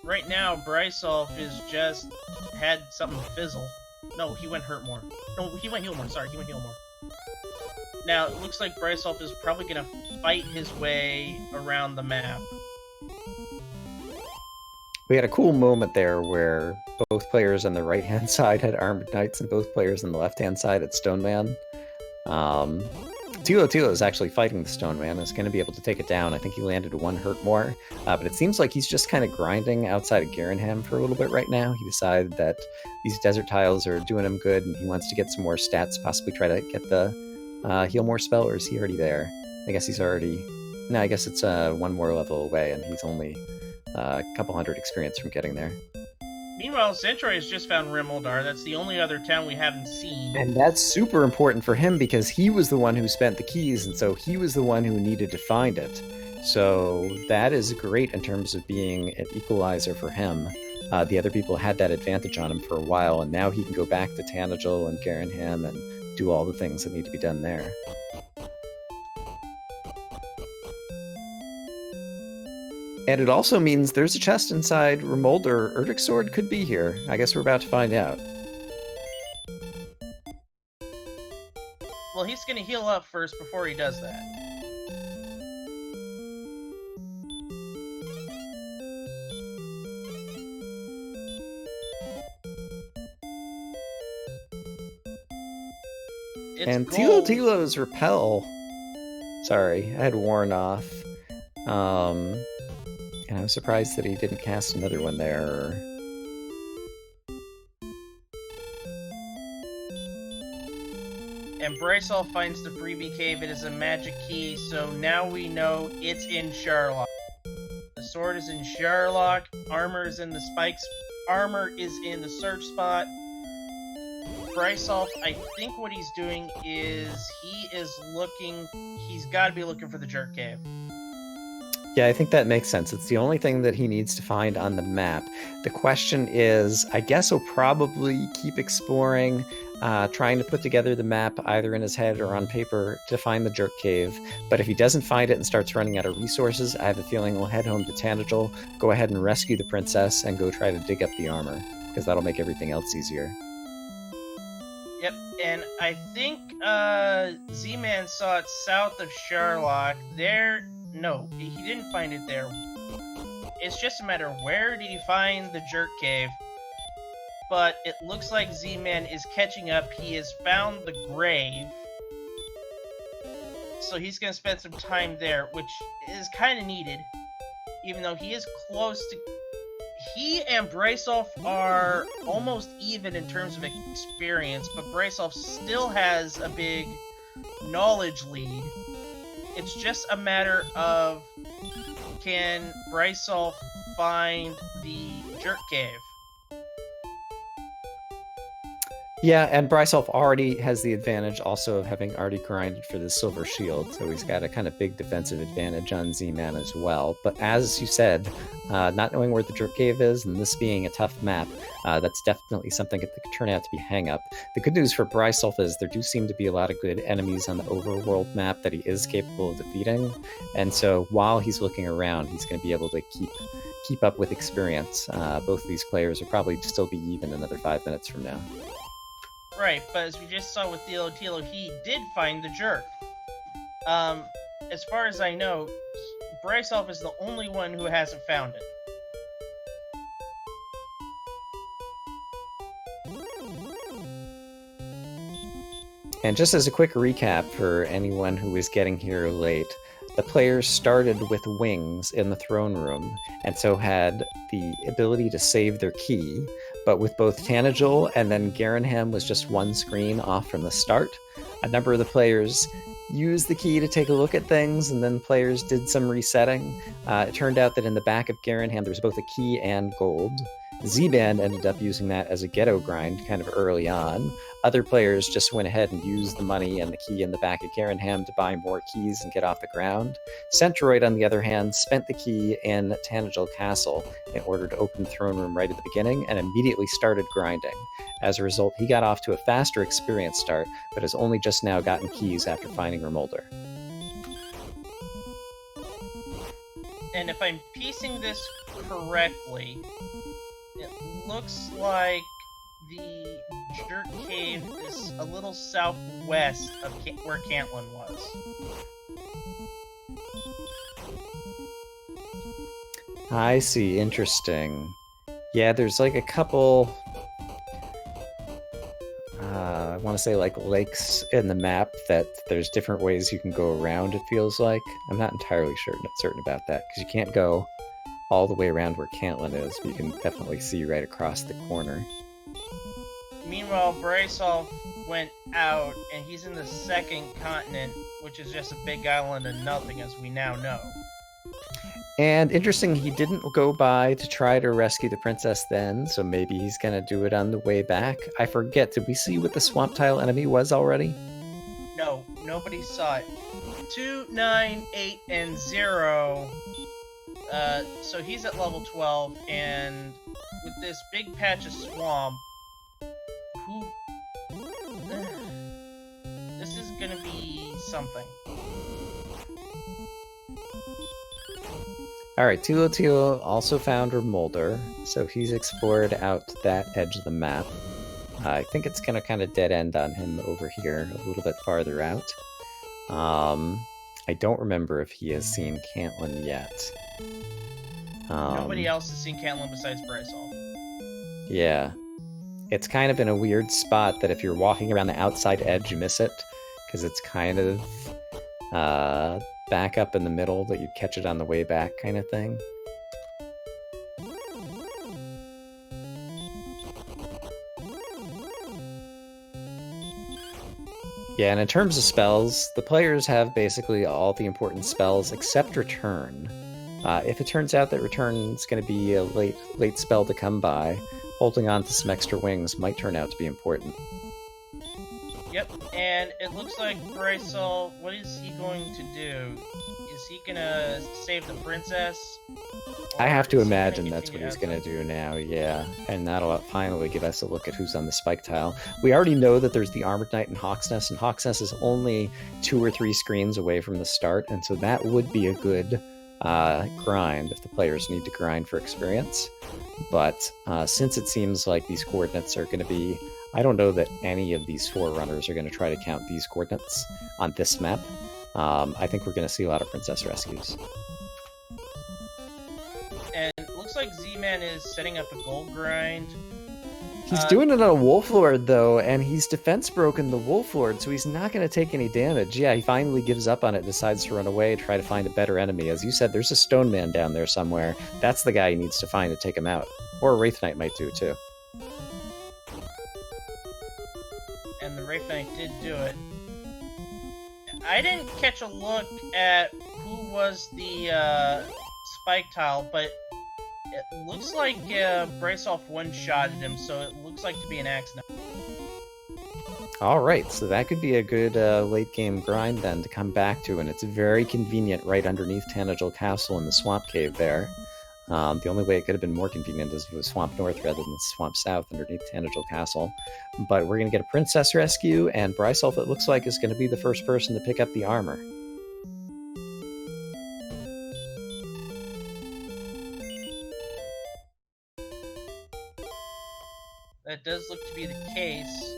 right now, Brisulph is just had something fizzle. No, he went hurt more. No, he went heal more. Sorry, he went heal more. Now, it looks like Brisulph is probably going to fight his way around the map. We had a cool moment there where both players on the right-hand side had armored knights, and both players on the left-hand side had stone man. Thilotilo is actually fighting the stone man. Is going to be able to take it down. I think he landed 1 hurt more, but it seems like he's just kind of grinding outside of Garen for a little bit right now. He decided that these desert tiles are doing him good, and he wants to get some more stats, possibly try to get the heal more spell, or is he already there? I guess he's already... No, I guess it's 1 more level away, and he's only a couple hundred experience from getting there. Meanwhile, Centroid has just found Rimuldar. That's the only other town we haven't seen. And that's super important for him because he was the one who spent the keys, and so he was the one who needed to find it. So that is great in terms of being an equalizer for him. The other people had that advantage on him for a while, and now he can go back to Tanagel and Garen and do all the things that need to be done there. And it also means there's a chest inside Rimuldar. Erdrick's sword could be here. I guess we're about to find out. Well, he's going to heal up first before he does that. And Thilotilo's repel. Sorry, I had worn off. And I was surprised that he didn't cast another one there. And brisulph finds the freebie cave. It is a magic key, so now we know it's in Charlock. The sword is in Charlock. Armor is in the spikes. Armor is in the search spot. brisulph, I think what he's doing is he is looking... He's got to be looking for the jerk cave. Yeah, I think that makes sense. It's the only thing that he needs to find on the map. The question is, I guess he'll probably keep exploring, trying to put together the map either in his head or on paper to find the jerk cave. But if he doesn't find it and starts running out of resources, I have a feeling he'll head home to Tanagel, go ahead and rescue the princess, and go try to dig up the armor, because that'll make everything else easier. Yep, and I think Z-Man saw it south of Charlock. No, he didn't find it there. It's just a matter of where did he find the jerk cave. But it looks like Z-Man is catching up. He has found the grave. So he's going to spend some time there, which is kind of needed. Even though he is close to... He and brisulph are almost even in terms of experience, but brisulph still has a big knowledge lead. It's just a matter of, can brisulph find the jerk cave? Yeah, and brisulph already has the advantage also of having already grinded for the silver shield, so he's got a kind of big defensive advantage on Z-Man as well. But as you said, not knowing where the jerk cave is, and this being a tough map, that's definitely something that could turn out to be a hang-up. The good news for brisulph is there do seem to be a lot of good enemies on the overworld map that he is capable of defeating, and so while he's looking around, he's going to be able to keep up with experience. Both of these players will probably still be even another 5 minutes from now. Right, but as we just saw with Thilotilo, he did find the jerk. As far as I know, brisulph is the only one who hasn't found it. And just as a quick recap for anyone who is getting here late, the players started with wings in the throne room, and so had the ability to save their key, but with both Tanagel and then Garen was just one screen off from the start. A number of the players used the key to take a look at things, and then players did some resetting. It turned out that in the back of Garen there was both a key and gold. Z-Man ended up using that as a ghetto grind kind of early on. Other players just went ahead and used the money and the key in the back of Garen to buy more keys and get off the ground. Centroid, on the other hand, spent the key in Tanagel Castle in order to open the throne room right at the beginning and immediately started grinding. As a result, he got off to a faster experience start, but has only just now gotten keys after finding Rimuldar. And if I'm piecing this correctly, it looks like the jerk cave is a little southwest of where Cantlin was. I see. Interesting. Yeah, there's like a couple, I want to say like lakes in the map that there's different ways you can go around, it feels like. I'm not entirely certain about that, because you can't go all the way around where Cantlin is, but you can definitely see right across the corner. Meanwhile, brisulph went out, and he's in the second continent, which is just a big island of nothing, as we now know. And interesting, he didn't go by to try to rescue the princess then, so maybe he's gonna do it on the way back. I forget, did we see what the swamp tile enemy was already? No, nobody saw it. 2, 9, 8, and 0. So he's at level 12, and with this big patch of swamp, this is gonna be something. Alright, Thilotilo also found Remolder, so he's explored out that edge of the map. I think it's gonna kind of dead end on him over here, a little bit farther out. I don't remember if he has seen Cantlin yet. Nobody else has seen Cantlin besides brisulph. Yeah. It's kind of in a weird spot that if you're walking around the outside edge, you miss it, because it's kind of back up in the middle that you'd catch it on the way back kind of thing. Yeah, and in terms of spells, the players have basically all the important spells except Return. If it turns out that Return is going to be a late spell to come by, holding on to some extra wings might turn out to be important. Yep, and it looks like brisulph, what is he going to do? Is he gonna save the princess? I have to imagine that's what he's going to do now, yeah. And that'll finally give us a look at who's on the spike tile. We already know that there's the Armored Knight and Hawksnest is only 2 or 3 screens away from the start, and so that would be a good grind if the players need to grind for experience. But since it seems like these coordinates are going to be... I don't know that any of these forerunners are going to try to count these coordinates on this map. I think we're going to see a lot of princess rescues. And it looks like Z-Man is setting up a gold grind. He's doing it on a Wolf Lord, though, and he's defense broken the Wolf Lord, so he's not going to take any damage. Yeah, he finally gives up on it, decides to run away, try to find a better enemy. As you said, there's a Stone Man down there somewhere. That's the guy he needs to find to take him out. Or a Wraith Knight might do, too. And the Wraith Knight did do it. I didn't catch a look at who was the spike tile, but it looks like brisulph one-shotted him, so it looks like to be an accident. Alright, so that could be a good late-game grind then to come back to, and it's very convenient right underneath Tanagel Castle in the Swamp Cave there. The only way it could have been more convenient is if it was Swamp North rather than Swamp South underneath Tanagel Castle. But we're going to get a Princess Rescue, and brisulph, it looks like, is going to be the first person to pick up the armor. That does look to be the case.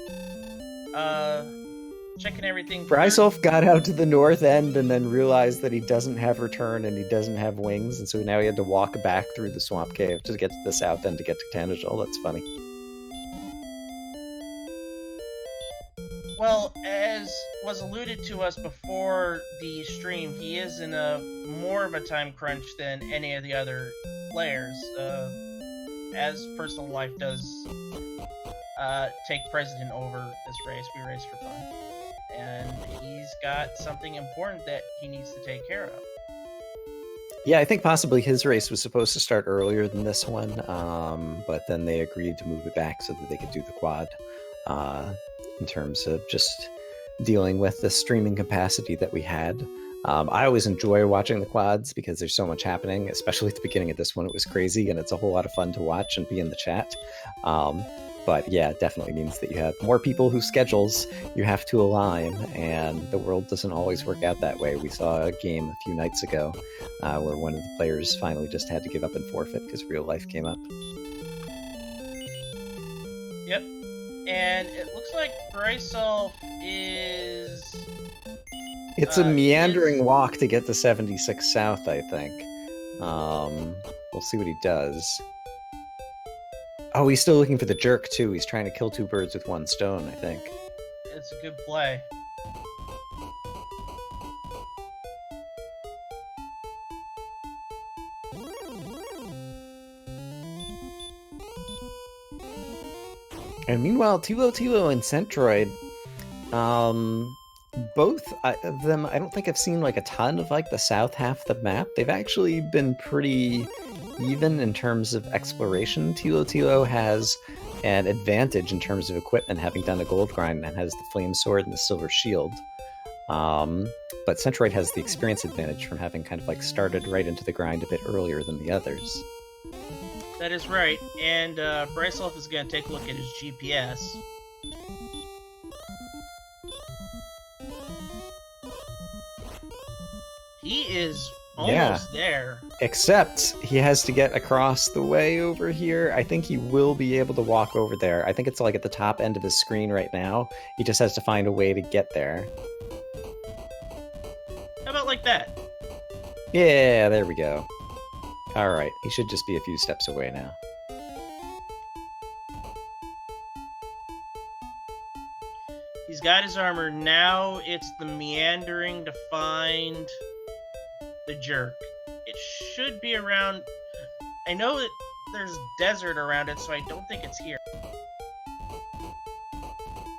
Checking everything. brisulph got out to the north end and then realized that he doesn't have Return and he doesn't have wings, and so now he had to walk back through the Swamp Cave to get to the south end to get to Tanagel. That's funny. Well, as was alluded to us before the stream, he is in a more of a time crunch than any of the other players, as personal life does take precedent over this race. We race for fun. And he's got something important that he needs to take care of. Yeah, I think possibly his race was supposed to start earlier than this one, but then they agreed to move it back so that they could do the quad, in terms of just dealing with the streaming capacity that we had. I always enjoy watching the quads because there's so much happening, especially at the beginning of this one. It was crazy, and it's a whole lot of fun to watch and be in the chat. But yeah, it definitely means that you have more people whose schedules you have to align, and the world doesn't always work out that way. We saw a game a few nights ago where one of the players finally just had to give up and forfeit because real life came up. Yep. And it looks like brisulph is... It's a meandering walk to get to 76 South, I think. We'll see what he does. Oh, he's still looking for the jerk, too. He's trying to kill two birds with one stone, I think. It's a good play. And meanwhile, Thilotilo and Centroid, both of them, I don't think I've seen like a ton of like the south half of the map. They've actually been pretty even in terms of exploration. Thilotilo has an advantage in terms of equipment, having done a gold grind and has the flame sword and the silver shield. But Centroid has the experience advantage from having kind of like started right into the grind a bit earlier than the others. That is right, and brisulph is going to take a look at his GPS. He is almost there. Except he has to get across the way over here. I think he will be able to walk over there. I think it's like at the top end of his screen right now. He just has to find a way to get there. How about like that? Yeah, there we go. Alright, he should just be a few steps away now. He's got his armor. Now it's the meandering to find the jerk. It should be around... I know that there's desert around it, so I don't think it's here.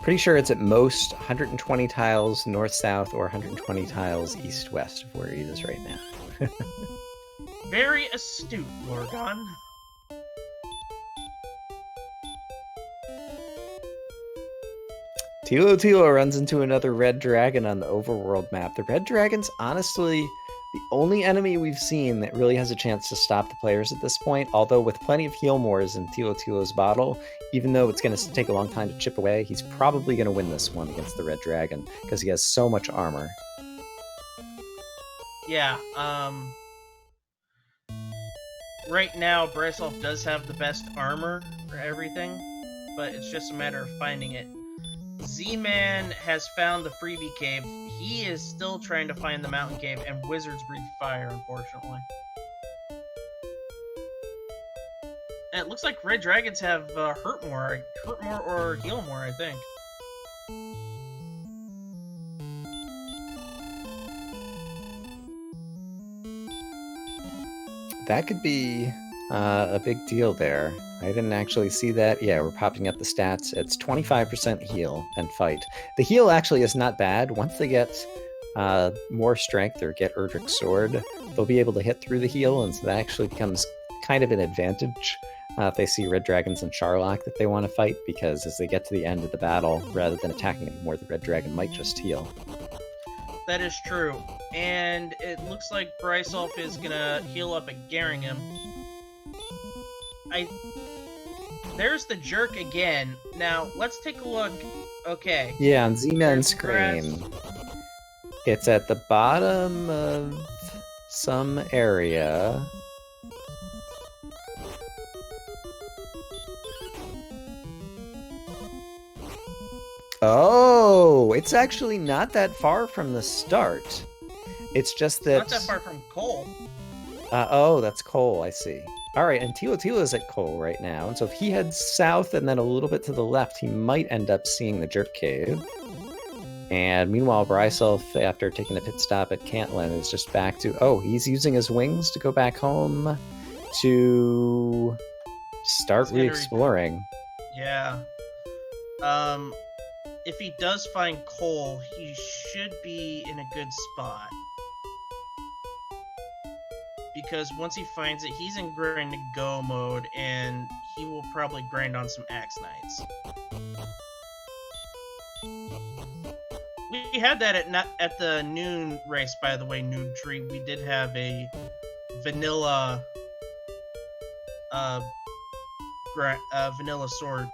Pretty sure it's at most 120 tiles north-south or 120 tiles east-west of where he is right now. Very astute, Lorgon. Thilotilo runs into another red dragon on the overworld map. The red dragon's honestly the only enemy we've seen that really has a chance to stop the players at this point, although with plenty of heal mores in Thilotilo's bottle, even though it's going to take a long time to chip away, he's probably going to win this one against the red dragon, because he has so much armor. Yeah, right now, brisulph does have the best armor for everything, but it's just a matter of finding it. Z-Man has found the freebie cave. He is still trying to find the mountain cave, and wizards breathe fire, unfortunately. And it looks like red dragons have hurt more or heal more, I think. That could be a big deal there. I didn't actually see that. Yeah, we're popping up the stats. It's 25% heal and fight. The heal actually is not bad. Once they get more strength or get Erdrick's sword, they'll be able to hit through the heal, and so that actually becomes kind of an advantage if they see red dragons and Charlock that they want to fight, because as they get to the end of the battle, rather than attacking anymore, the red dragon might just heal. That is true. And it looks like brisulph is gonna heal up at Garen. There's the jerk again. Now, let's take a look. Okay. Yeah, on Z-Man's screen. It's at the bottom of some area. Oh, it's actually not that far from the start. It's just that... Not that far from Cole. Oh, that's Cole, I see. Alright, and Thilotilo is at Cole right now, and so if he heads south and then a little bit to the left, he might end up seeing the Jerk Cave. And meanwhile, brisulph, after taking a pit stop at Cantlin, is just back to... Oh, he's using his wings to go back home to start re-exploring. Yeah. If he does find Cole, he should be in a good spot. Because once he finds it, he's in grind to go mode, and he will probably grind on some Axe Knights. We had that at the noon race, by the way, Noob Tree. We did have a vanilla vanilla sword.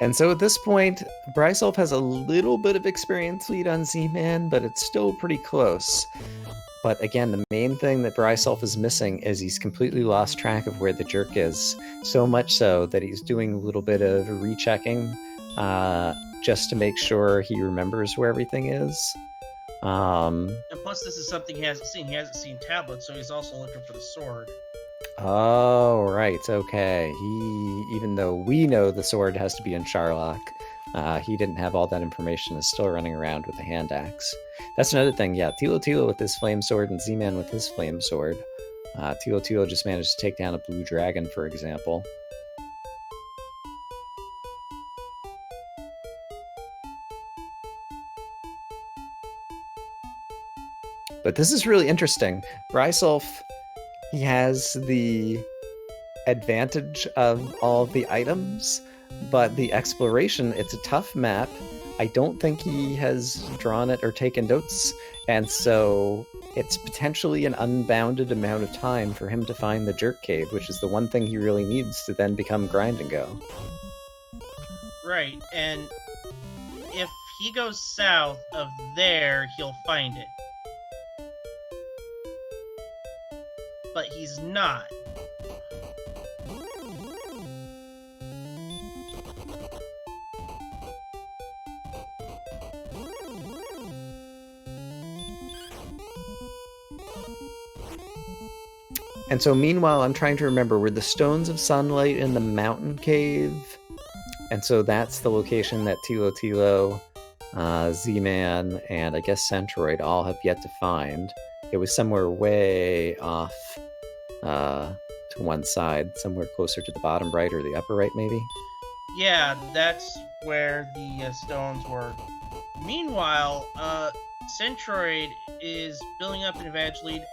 And so at this point, brisulph has a little bit of experience lead on Z-Man, but it's still pretty close. But again, the main thing that brisulph is missing is he's completely lost track of where the jerk is. So much so that he's doing a little bit of rechecking just to make sure he remembers where everything is. And plus, this is something he hasn't seen. He hasn't seen tablets, so he's also looking for the sword. Oh, right. Okay. Even though we know the sword has to be in Charlock, he didn't have all that information, is still running around with a hand axe. That's another thing, yeah. Thilotilo with his flame sword and Z-Man with his flame sword. Thilotilo just managed to take down a blue dragon, for example. But this is really interesting. brisulph, he has the advantage of all the items, but the exploration, it's a tough map. I don't think he has drawn it or taken notes, and so it's potentially an unbounded amount of time for him to find the jerk cave, which is the one thing he really needs to then become grind and go. Right, and if he goes south of there, he'll find it. But he's not. And so meanwhile, I'm trying to remember, were the Stones of Sunlight in the mountain cave? And so that's the location that Thilotilo, Z-Man, and I guess Centroid all have yet to find. It was somewhere way off to one side, somewhere closer to the bottom right or the upper right, maybe? Yeah, that's where the stones were. Meanwhile, Centroid is building up an advantage lead.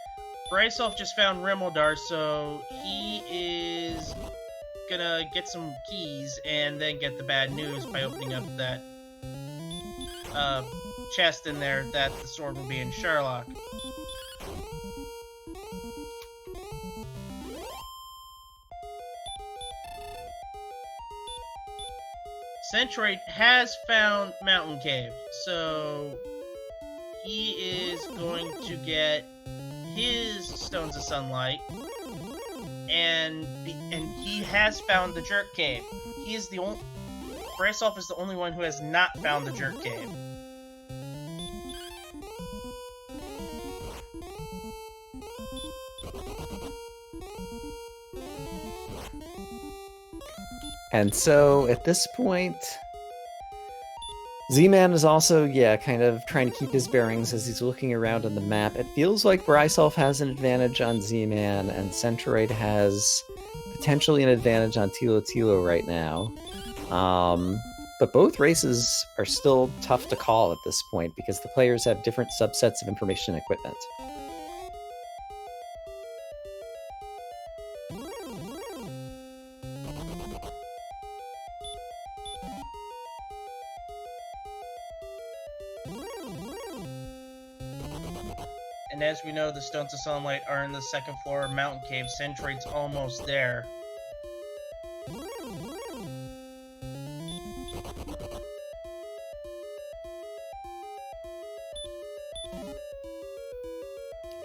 brisulph just found Rimeldar, so he is gonna get some keys and then get the bad news by opening up that chest in there that the sword will be in Charlock. Centroid has found Mountain Cave, so he is going to get his Stones of Sunlight, and he has found the Jerk Cave. He is the only. brisulph is the only one who has not found the Jerk Cave. And so at this point, Z-Man is also, kind of trying to keep his bearings as he's looking around on the map. It feels like brisulph has an advantage on Z-Man, and Centroid has potentially an advantage on Thilotilo right now. But both races are still tough to call at this point because the players have different subsets of information and equipment. And as we know, the Stones of Sunlight are in the second floor of Mountain Cave. Centroid's almost there.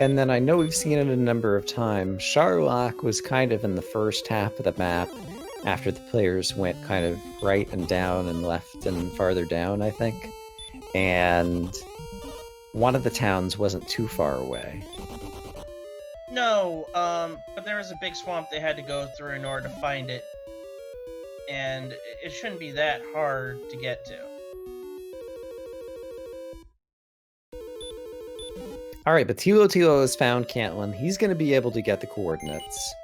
And then I know we've seen it a number of times. Charlock was kind of in the first half of the map after the players went kind of right and down and left and farther down, I think. And one of the towns wasn't too far away. No, but there was a big swamp they had to go through in order to find it. And it shouldn't be that hard to get to. Alright, but Thilotilo has found Cantlin. He's going to be able to get the coordinates.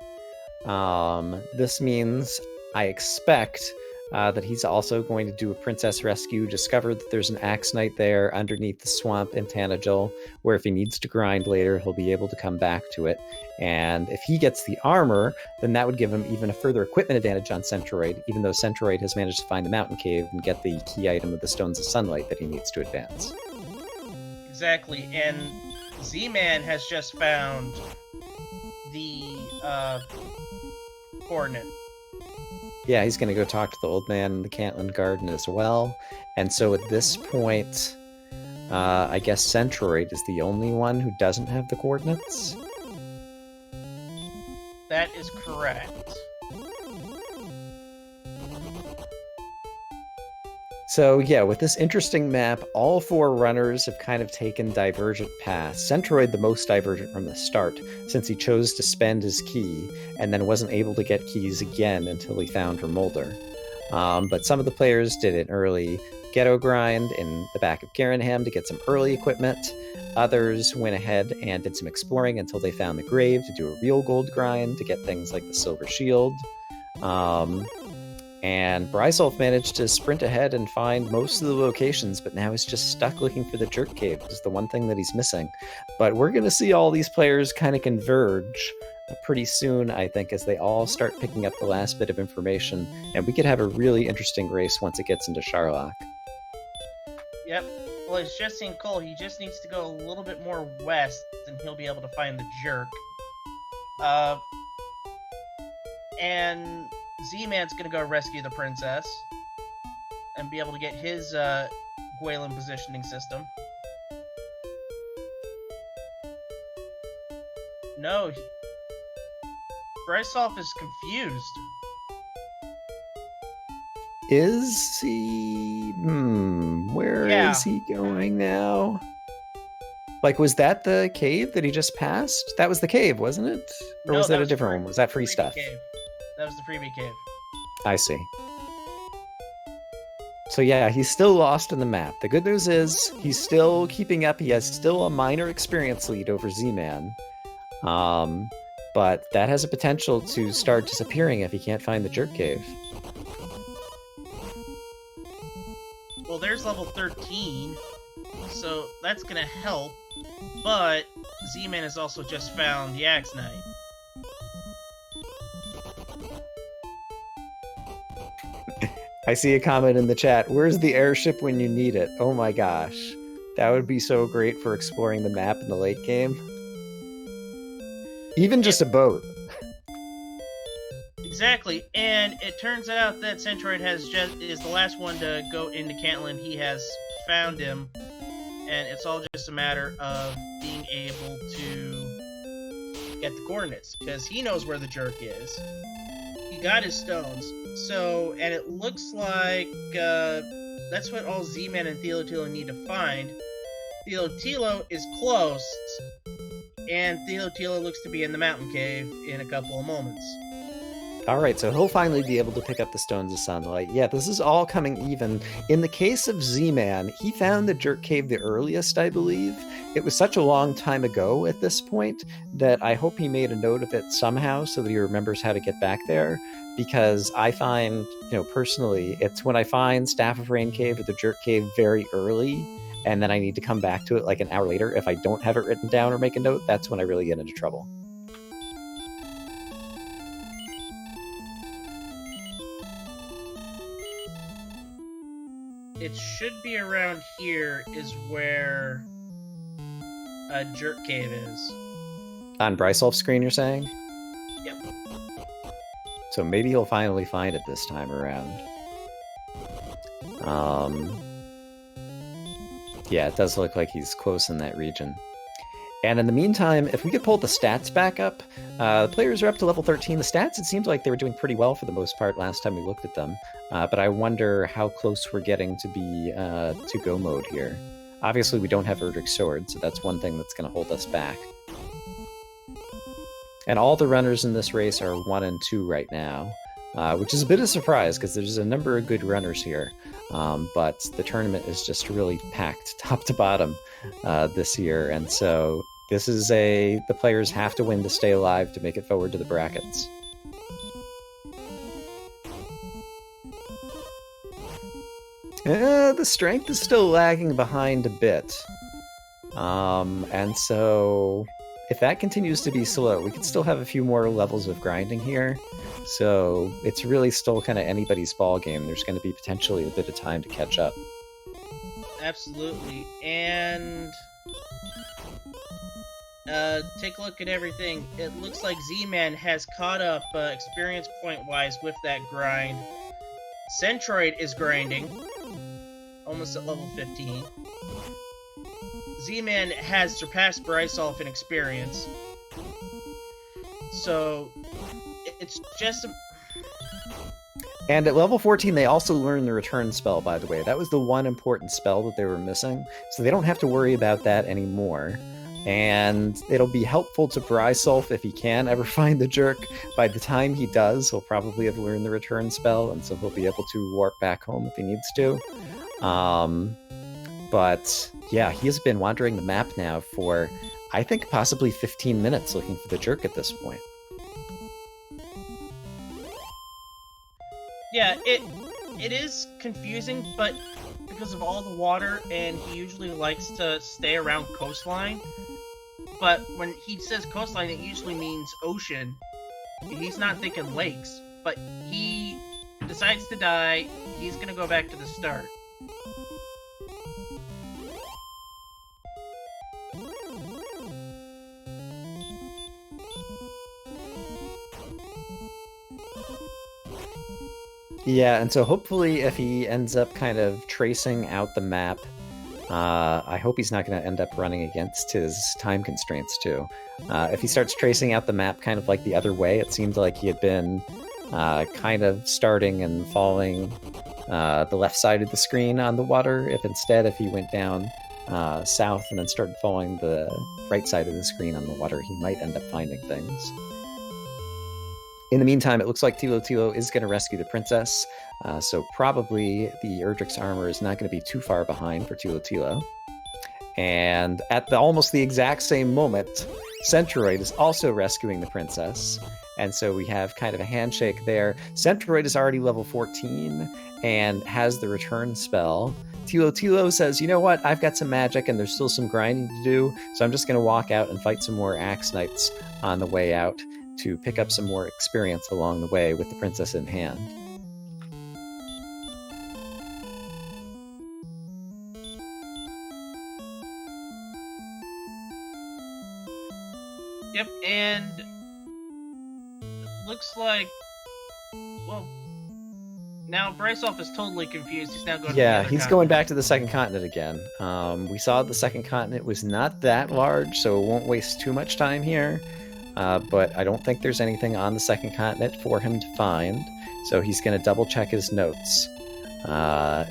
This means, I expect, that he's also going to do a princess rescue, discover that there's an axe knight there underneath the swamp in Tanagel, where if he needs to grind later, he'll be able to come back to it. And if he gets the armor, then that would give him even a further equipment advantage on Centroid, even though Centroid has managed to find the mountain cave and get the key item of the Stones of Sunlight that he needs to advance. Exactly, and Z-Man has just found the coordinate. Yeah, he's going to go talk to the old man in the Cantlin Garden as well. And so at this point, I guess Centroid is the only one who doesn't have the coordinates. That is correct. So yeah, with this interesting map, all 4 runners have kind of taken divergent paths. Centroid the most divergent from the start, since he chose to spend his key, and then wasn't able to get keys again until he found Remolder. But some of the players did an early ghetto grind in the back of Garen to get some early equipment. Others went ahead and did some exploring until they found the grave to do a real gold grind to get things like the silver shield. And brisulph managed to sprint ahead and find most of the locations, but now he's just stuck looking for the jerk cave. It's the one thing that he's missing. But we're going to see all these players kind of converge pretty soon, I think, as they all start picking up the last bit of information. And we could have a really interesting race once it gets into Charlock. Yep. Well, it's just seen Cole. He just needs to go a little bit more west, and he'll be able to find the jerk. And Z-Man's gonna go rescue the princess and be able to get his Gwaelin positioning system. No, brisulph is confused. Is he? Where is he going now? Like, was that the cave that he just passed? That was the cave, wasn't it? Or was that a different one? Was that free stuff? Cave. That was the freebie cave. I see. So yeah, he's still lost in the map. The good news is he's still keeping up. He has still a minor experience lead over Z-Man. But that has a potential to start disappearing if he can't find the jerk cave. Well, there's level 13, so that's gonna help. But Z-Man has also just found the Axe Knight. I see a comment in the chat. Where's the airship when you need it? Oh my gosh. That would be so great for exploring the map in the late game. Even just a boat. Exactly, and it turns out that Centroid is the last one to go into Cantland. He has found him, and it's all just a matter of being able to get the coordinates, because he knows where the jerk is. He got his stones, so, and it looks like that's what all Z-Man and Thilotilo need to find. Thilotilo is close, and Thilotilo looks to be in the mountain cave in a couple of moments. Alright, so he'll finally be able to pick up the Stones of Sunlight. Yeah, this is all coming even. In the case of Z-Man, he found the Jerk Cave the earliest, I believe. It was such a long time ago at this point that I hope he made a note of it somehow so that he remembers how to get back there. Because I find, personally, it's when I find Staff of Rain Cave or the Jerk Cave very early, and then I need to come back to it like an hour later. If I don't have it written down or make a note, that's when I really get into trouble. It should be around here is where a Jerk Cave is. On brisulph's screen, you're saying? Yep. So maybe he'll finally find it this time around. Yeah, it does look like he's close in that region. And in the meantime, if we could pull the stats back up, the players are up to level 13. The stats, it seems like they were doing pretty well for the most part last time we looked at them. But I wonder how close we're getting to be to go mode here. Obviously, we don't have Erdrick's Sword, so that's one thing that's going to hold us back. And all the runners in this race are 1 and 2 right now, which is a bit of a surprise because there's a number of good runners here. But the tournament is just really packed top to bottom this year, and so this is the players have to win to stay alive to make it forward to the brackets. The strength is still lagging behind a bit, and so if that continues to be slow, we could still have a few more levels of grinding here. So it's really still kind of anybody's ball game. There's going to be potentially a bit of time to catch up. Absolutely. And take a look at everything. It looks like Z-Man has caught up experience point-wise with that grind. Centroid is grinding, almost at level 15. Z-Man has surpassed brisulph in experience. So, it's just... And at level 14, they also learn the return spell, by the way. That was the one important spell that they were missing, so they don't have to worry about that anymore. And it'll be helpful to brisulph if he can ever find the jerk. By the time he does, he'll probably have learned the return spell, and so he'll be able to warp back home if he needs to. But yeah, he has been wandering the map now for, I think, possibly 15 minutes looking for the jerk at this point. Yeah, it is confusing, but because of all the water, and he usually likes to stay around coastline. But when he says coastline, it usually means ocean. He's not thinking lakes, but he decides to die. He's gonna go back to the start. Yeah, and so hopefully if he ends up kind of tracing out the map, I hope he's not going to end up running against his time constraints too. If he starts tracing out the map kind of like the other way, it seemed like he had been kind of starting and following the left side of the screen on the water. If he went down south and then started following the right side of the screen on the water, he might end up finding things. In the meantime, it looks like Thilotilo is going to rescue the princess, so probably the Erdrick's armor is not going to be too far behind for Thilotilo. And at almost the exact same moment, Centroid is also rescuing the princess, and so we have kind of a handshake there. Centroid is already level 14 and has the return spell. Thilotilo says, you know what, I've got some magic and there's still some grinding to do, so I'm just going to walk out and fight some more Axe Knights on the way out, to pick up some more experience along the way with the princess in hand. Yep, and looks like, well, now brisulph is totally confused. He's now going to the other continent. Going back to the second continent again. We saw the second continent was not that large, so it won't waste too much time here. But I don't think there's anything on the second continent for him to find, so he's going to double check his notes,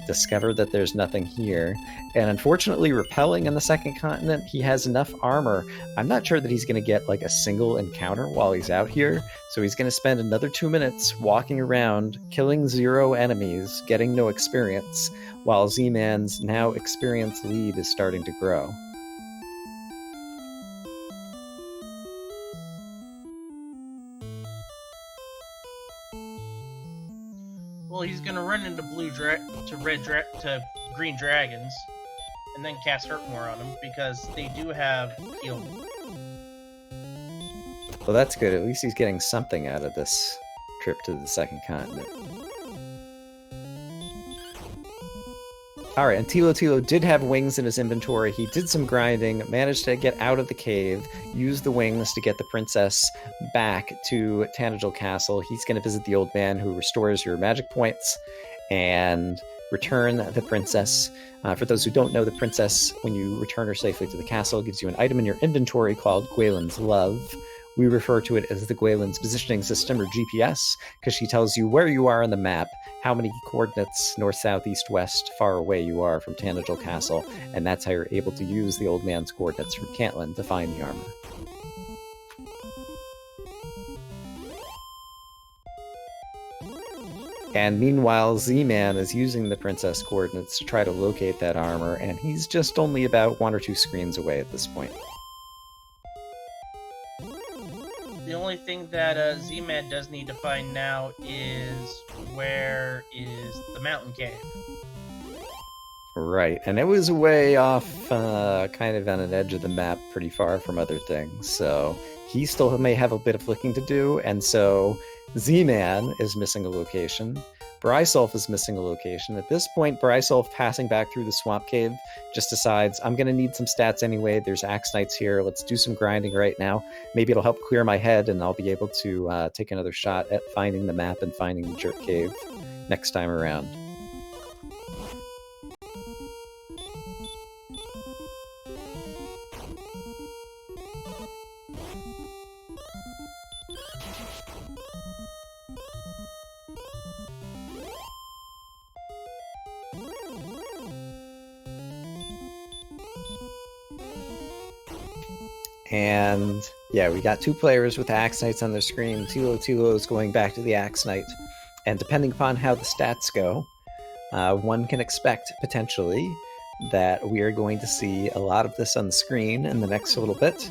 discover that there's nothing here, and unfortunately, repelling in the second continent, he has enough armor. I'm not sure that he's going to get like a single encounter while he's out here, so he's going to spend another 2 minutes walking around, killing 0 enemies, getting no experience, while Z-Man's now experience lead is starting to grow. Well, he's gonna run into green dragons, and then cast Hurt More on them because they do have heal. Well, that's good. At least he's getting something out of this trip to the second continent. Alright, and Thilotilo did have wings in his inventory. He did some grinding, managed to get out of the cave, used the wings to get the princess back to Tanagel Castle. He's going to visit the old man who restores your magic points and return the princess. For those who don't know, the princess, when you return her safely to the castle, gives you an item in your inventory called Gwaelin's Love. We refer to it as the Gwaelin's Positioning System, or GPS, because she tells you where you are on the map, how many coordinates north, south, east, west, far away you are from Tanagel Castle, and that's how you're able to use the old man's coordinates from Cantlin to find the armor. And meanwhile, Z-Man is using the princess coordinates to try to locate that armor, and he's just only about 1 or 2 screens away at this point. The only thing that Z-Man does need to find now is where is the mountain cave. Right, and it was way off, kind of on an edge of the map, pretty far from other things, so he still may have a bit of looking to do, and so Z-Man is missing a location. brisulph is missing a location. At this point, brisulph, passing back through the swamp cave, just decides, I'm going to need some stats anyway. There's Axe Knights here. Let's do some grinding right now. Maybe it'll help clear my head, and I'll be able to take another shot at finding the map and finding the jerk cave next time around. And yeah, we got 2 players with Axe Knights on their screen. Thilotilo is going back to the Axe Knight. And depending upon how the stats go, one can expect, potentially, that we are going to see a lot of this on the screen in the next little bit,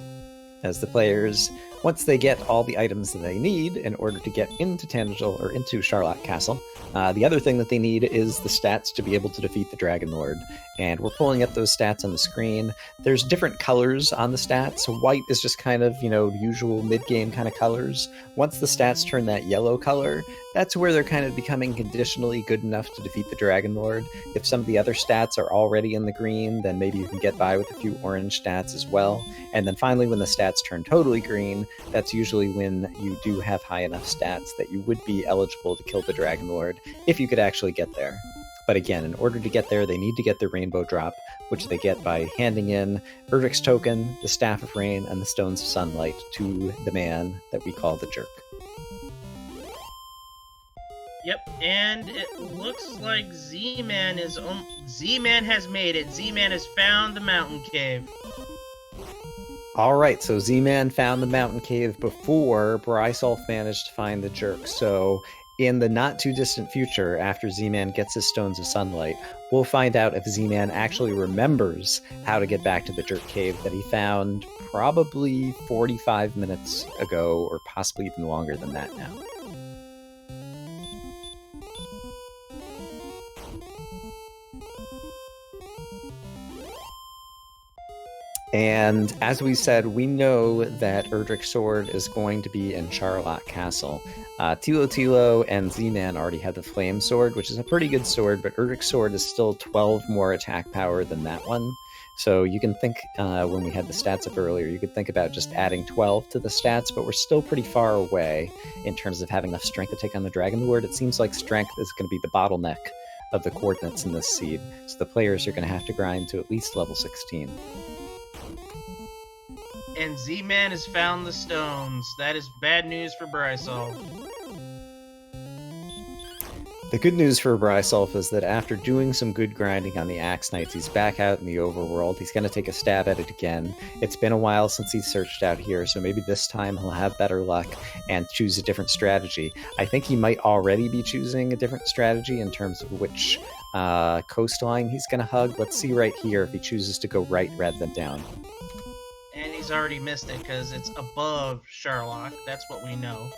as the players, once they get all the items that they need in order to get into Tangential or into Charlock Castle, the other thing that they need is the stats to be able to defeat the Dragon Lord. And we're pulling up those stats on the screen. There's different colors on the stats. White is just kind of, usual mid-game kind of colors. Once the stats turn that yellow color, that's where they're kind of becoming conditionally good enough to defeat the Dragon Lord. If some of the other stats are already in the green, then maybe you can get by with a few orange stats as well. And then finally, when the stats turn totally green, that's usually when you do have high enough stats that you would be eligible to kill the Dragon Lord, if you could actually get there. But again, in order to get there, they need to get the Rainbow Drop, which they get by handing in Erdrick's Token, the Staff of Rain, and the Stones of Sunlight to the man that we call the Jerk. Yep, and it looks like Z-Man has made it. Z-Man has found the mountain cave. Alright, so Z-Man found the mountain cave before brisulph managed to find the Jerk. So in the not-too-distant future, after Z-Man gets his Stones of Sunlight, we'll find out if Z-Man actually remembers how to get back to the Jerk Cave that he found probably 45 minutes ago, or possibly even longer than that now. And as we said, we know that Erdrick's sword is going to be in Charlock Castle. Thilotilo and Z-Man already have the Flame Sword, which is a pretty good sword, but Erdrick's sword is still 12 more attack power than that one. So you can think, when we had the stats up earlier, you could think about just adding 12 to the stats, but we're still pretty far away in terms of having enough strength to take on the Dragon Lord. It seems like strength is going to be the bottleneck of the coordinates in this seed, so the players are going to have to grind to at least level 16. And Z-Man has found the stones. That is bad news for brisulph. The good news for brisulph is that after doing some good grinding on the Axe Knights, he's back out in the overworld. He's going to take a stab at it again. It's been a while since he's searched out here, so maybe this time he'll have better luck and choose a different strategy. I think he might already be choosing a different strategy in terms of which coastline he's going to hug. Let's see right here if he chooses to go right rather than down. And he's already missed it because it's above Charlock. That's what we know.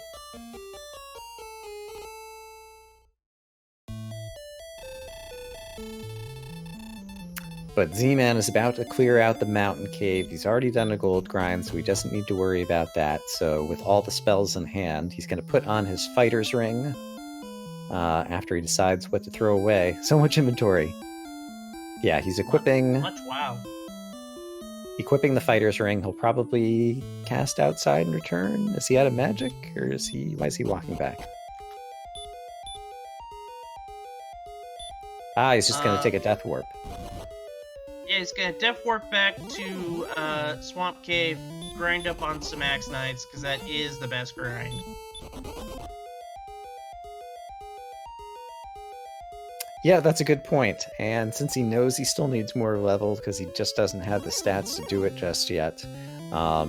But Z-Man is about to clear out the mountain cave. He's already done a gold grind, so he doesn't need to worry about that. So with all the spells in hand, he's going to put on his fighter's ring after he decides what to throw away. So much inventory. Yeah, he's equipping... Wow. Equipping the fighter's ring. He'll probably cast outside in return. Is he out of magic, or is he? Why is he walking back? Ah, he's just going to take a death warp. Yeah, he's going to death warp back to Swamp Cave, grind up on some Axe Knights, because that is the best grind. Yeah, that's a good point. And since he knows he still needs more level because he just doesn't have the stats to do it just yet,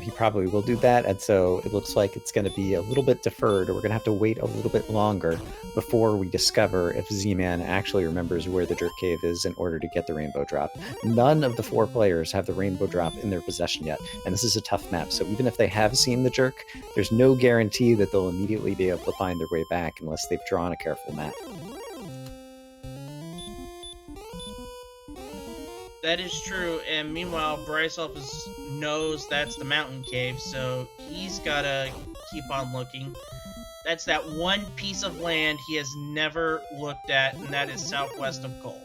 he probably will do that. And so it looks like it's going to be a little bit deferred, or we're going to have to wait a little bit longer before we discover if Z-Man actually remembers where the Jerk Cave is in order to get the Rainbow Drop. None of the 4 players have the Rainbow Drop in their possession yet, and this is a tough map. So even if they have seen the Jerk, there's no guarantee that they'll immediately be able to find their way back unless they've drawn a careful map. That is true, and meanwhile, brisulph knows that's the mountain cave, so he's gotta keep on looking. That's that one piece of land he has never looked at, and that is southwest of Cole.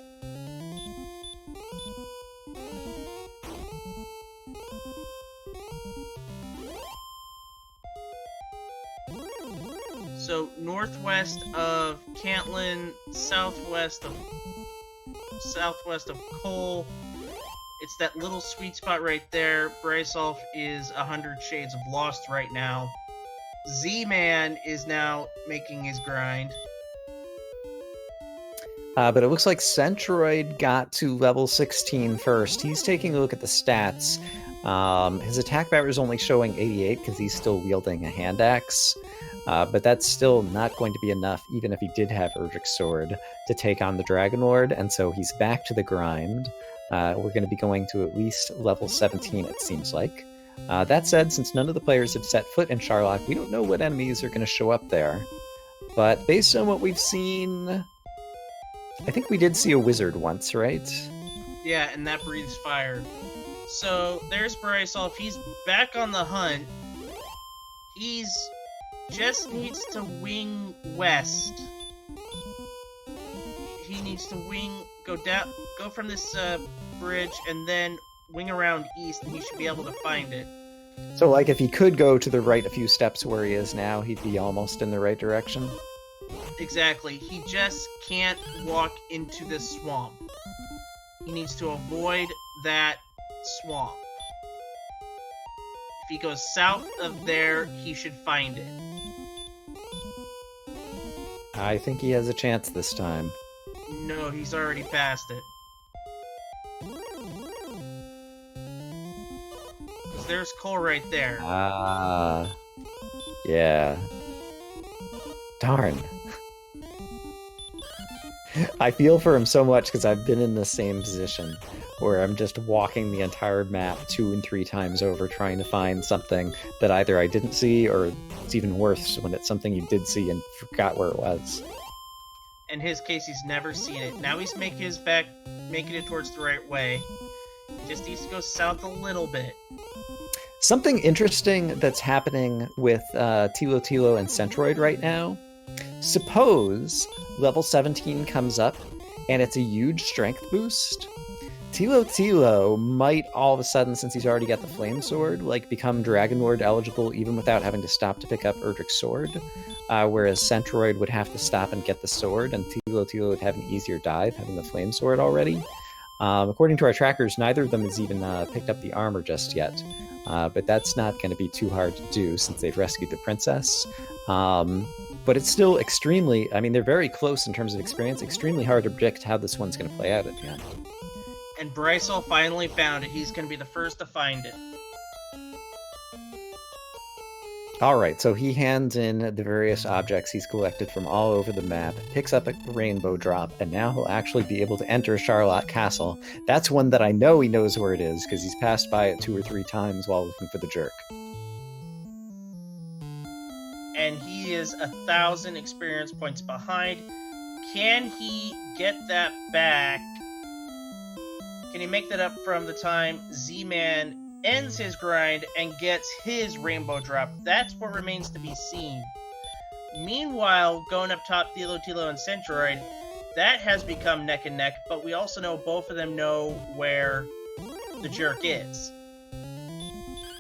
So, northwest of Cantlin, southwest of Cole. It's that little sweet spot right there. brisulph is 100 Shades of Lost right now. Z-Man is now making his grind. But it looks like Centroid got to level 16 first. He's taking a look at the stats. His attack power is only showing 88 because he's still wielding a hand axe. But that's still not going to be enough, even if he did have Erdrick's Sword, to take on the Dragon Lord, and so he's back to the grind. We're going to be going to at least level 17, it seems like. That said, since none of the players have set foot in Charlock, we don't know what enemies are going to show up there. But based on what we've seen, I think we did see a wizard once, right? Yeah, and that breathes fire. So there's brisulph. He's back on the hunt. He's just needs to wing west. He needs to go from this bridge, and then wing around east, and he should be able to find it. So, like, if he could go to the right a few steps where he is now, he'd be almost in the right direction? Exactly. He just can't walk into this swamp. He needs to avoid that swamp. If he goes south of there, he should find it. I think he has a chance this time. No, he's already past it. There's Cole right there. Yeah. Darn. I feel for him so much because I've been in the same position where I'm just walking the entire map 2 and 3 times over trying to find something that either I didn't see, or it's even worse when it's something you did see and forgot where it was. In his case, he's never seen it. Now he's making it towards the right way. He just needs to go south a little bit. Something interesting that's happening with Thilotilo and Centroid right now. Suppose level 17 comes up and it's a huge strength boost. Thilotilo might all of a sudden, since he's already got the Flame Sword, like become Dragon Lord eligible even without having to stop to pick up Erdrick's Sword. Whereas Centroid would have to stop and get the sword, and Thilotilo would have an easier dive having the Flame Sword already. According to our trackers, neither of them has even picked up the armor just yet. But that's not going to be too hard to do since they've rescued the princess. But it's still extremely, I mean, they're very close in terms of experience, extremely hard to predict how this one's going to play out at the end. And brisulph finally found it. He's going to be the first to find it. Alright, so he hands in the various objects he's collected from all over the map, picks up a rainbow drop, and now he'll actually be able to enter Charlock Castle. That's one that I know he knows where it is, because he's passed by it 2 or 3 times while looking for the jerk. And he is 1,000 experience points behind. Can he get that back? Can he make that up from the time Z-Man ends his grind and gets his rainbow drop? That's what remains to be seen. Meanwhile, going up top, Thilotilo and Centroid, that has become neck and neck, but we also know both of them know where the jerk is.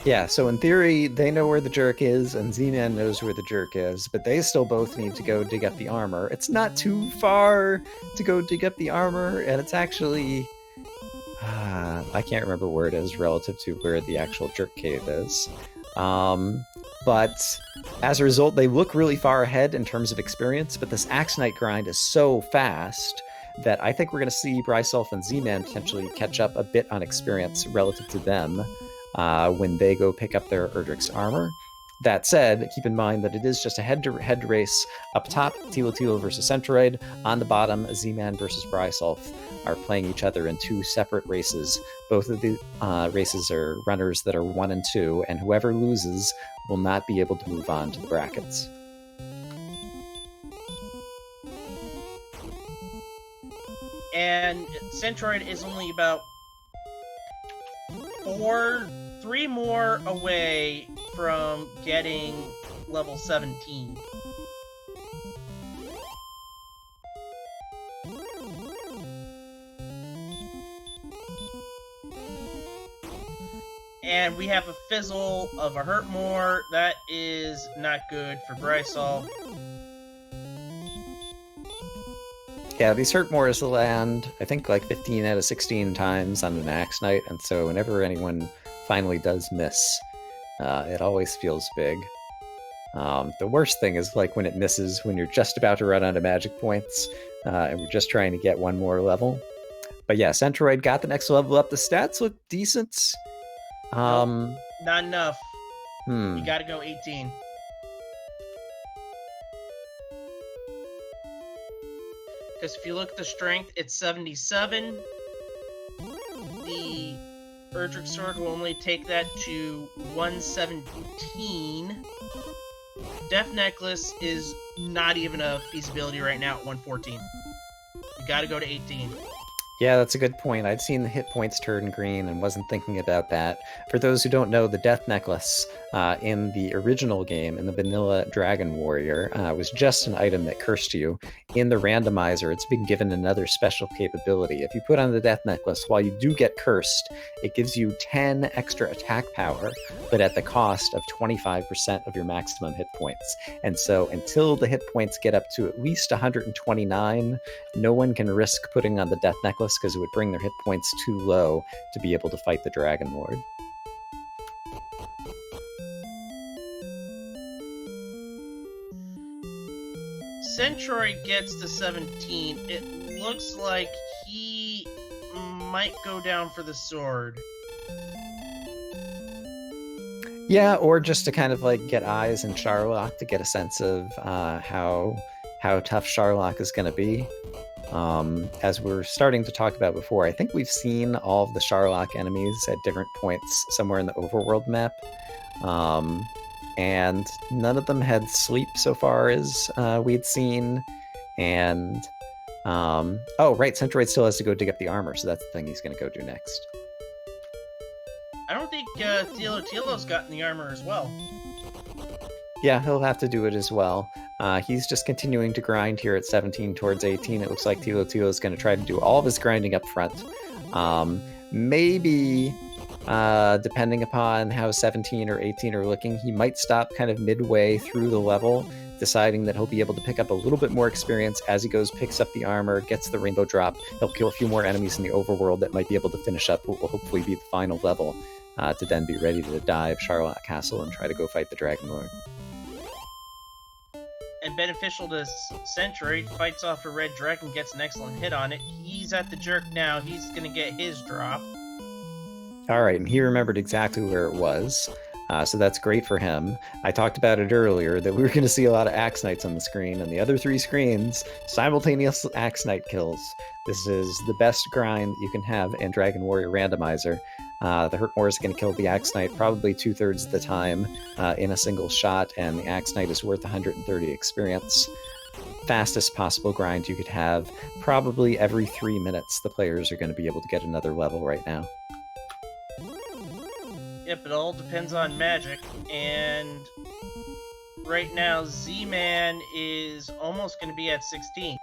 Yeah, so in theory, they know where the jerk is, and Z-Man knows where the jerk is, but they still both need to go dig up the armor. It's not too far to go dig up the armor, and it's actually... I can't remember where it is relative to where the actual jerk cave is. But as a result, they look really far ahead in terms of experience, but this Axe Knight grind is so fast that I think we're going to see brisulph and Z-Man potentially catch up a bit on experience relative to them when they go pick up their Erdrick's armor. That said, keep in mind that it is just a head-to-head race. Up top, Thilotilo versus Centroid. On the bottom, Z-Man versus brisulph are playing each other in 2 separate races. Both of the races are runners that are 1 and 2, and whoever loses will not be able to move on to the brackets. And Centroid is only about 3 more away from getting level 17. And we have a fizzle of a hurt more. That is not good for brisulph. Yeah, these hurt mores land, I think, like 15 out of 16 times on an Axe Knight, and so whenever anyone finally does miss, it always feels big. The worst thing is like when it misses when you're just about to run out of magic points, and we're just trying to get 1 more level. But yeah, Centroid got the next level up. The stats look decent. Not enough. You Hmm. gotta go 18. Because if you look at the strength, it's 77. The Erdrick Sword will only take that to 117. Death Necklace is not even a feasibility right now at 114. You gotta go to 18. Yeah, that's a good point. I'd seen the hit points turn green and wasn't thinking about that. For those who don't know, the Death Necklace in the original game, in the vanilla Dragon Warrior, was just an item that cursed you. In the Randomizer, it's been given another special capability. If you put on the Death Necklace, while you do get cursed, it gives you 10 extra attack power, but at the cost of 25% of your maximum hit points. And so until the hit points get up to at least 129, no one can risk putting on the Death Necklace because it would bring their hit points too low to be able to fight the Dragon Lord. Centroid gets to 17. It looks like he might go down for the sword. Yeah, or just to kind of like get eyes in Charlock to get a sense of how tough Charlock is going to be. As we're starting to talk about before, I think we've seen all of the Charlock enemies at different points somewhere in the overworld map. And none of them had sleep so far as we'd seen. And, oh, right, Centroid still has to go dig up the armor, so that's the thing he's going to go do next. I don't think Thilotilo's gotten the armor as well. Yeah, he'll have to do it as well. He's just continuing to grind here at 17 towards 18. It looks like Thilotilo is going to try to do all of his grinding up front. Maybe, depending upon how 17 or 18 are looking, he might stop kind of midway through the level, deciding that he'll be able to pick up a little bit more experience as he goes, picks up the armor, gets the rainbow drop. He'll kill a few more enemies in the overworld that might be able to finish up what will hopefully be the final level, to then be ready to dive Charlock Castle and try to go fight the Dragon Lord. And beneficial to Centroid, fights off a red dragon, gets an excellent hit on it. He's at the jerk now. He's going to get his drop. All right, and he remembered exactly where it was. So that's great for him. I talked about it earlier that we were going to see a lot of Axe Knights on the screen, and the other 3 screens, simultaneous Axe Knight kills. This is the best grind you can have in Dragon Warrior Randomizer. The Hurtmore is going to kill the Axe Knight probably 2/3 of the time in a single shot, and the Axe Knight is worth 130 experience. Fastest possible grind you could have. Probably every 3 minutes the players are going to be able to get another level right now. Yep, it all depends on magic, and right now Z-Man is almost going to be at 16.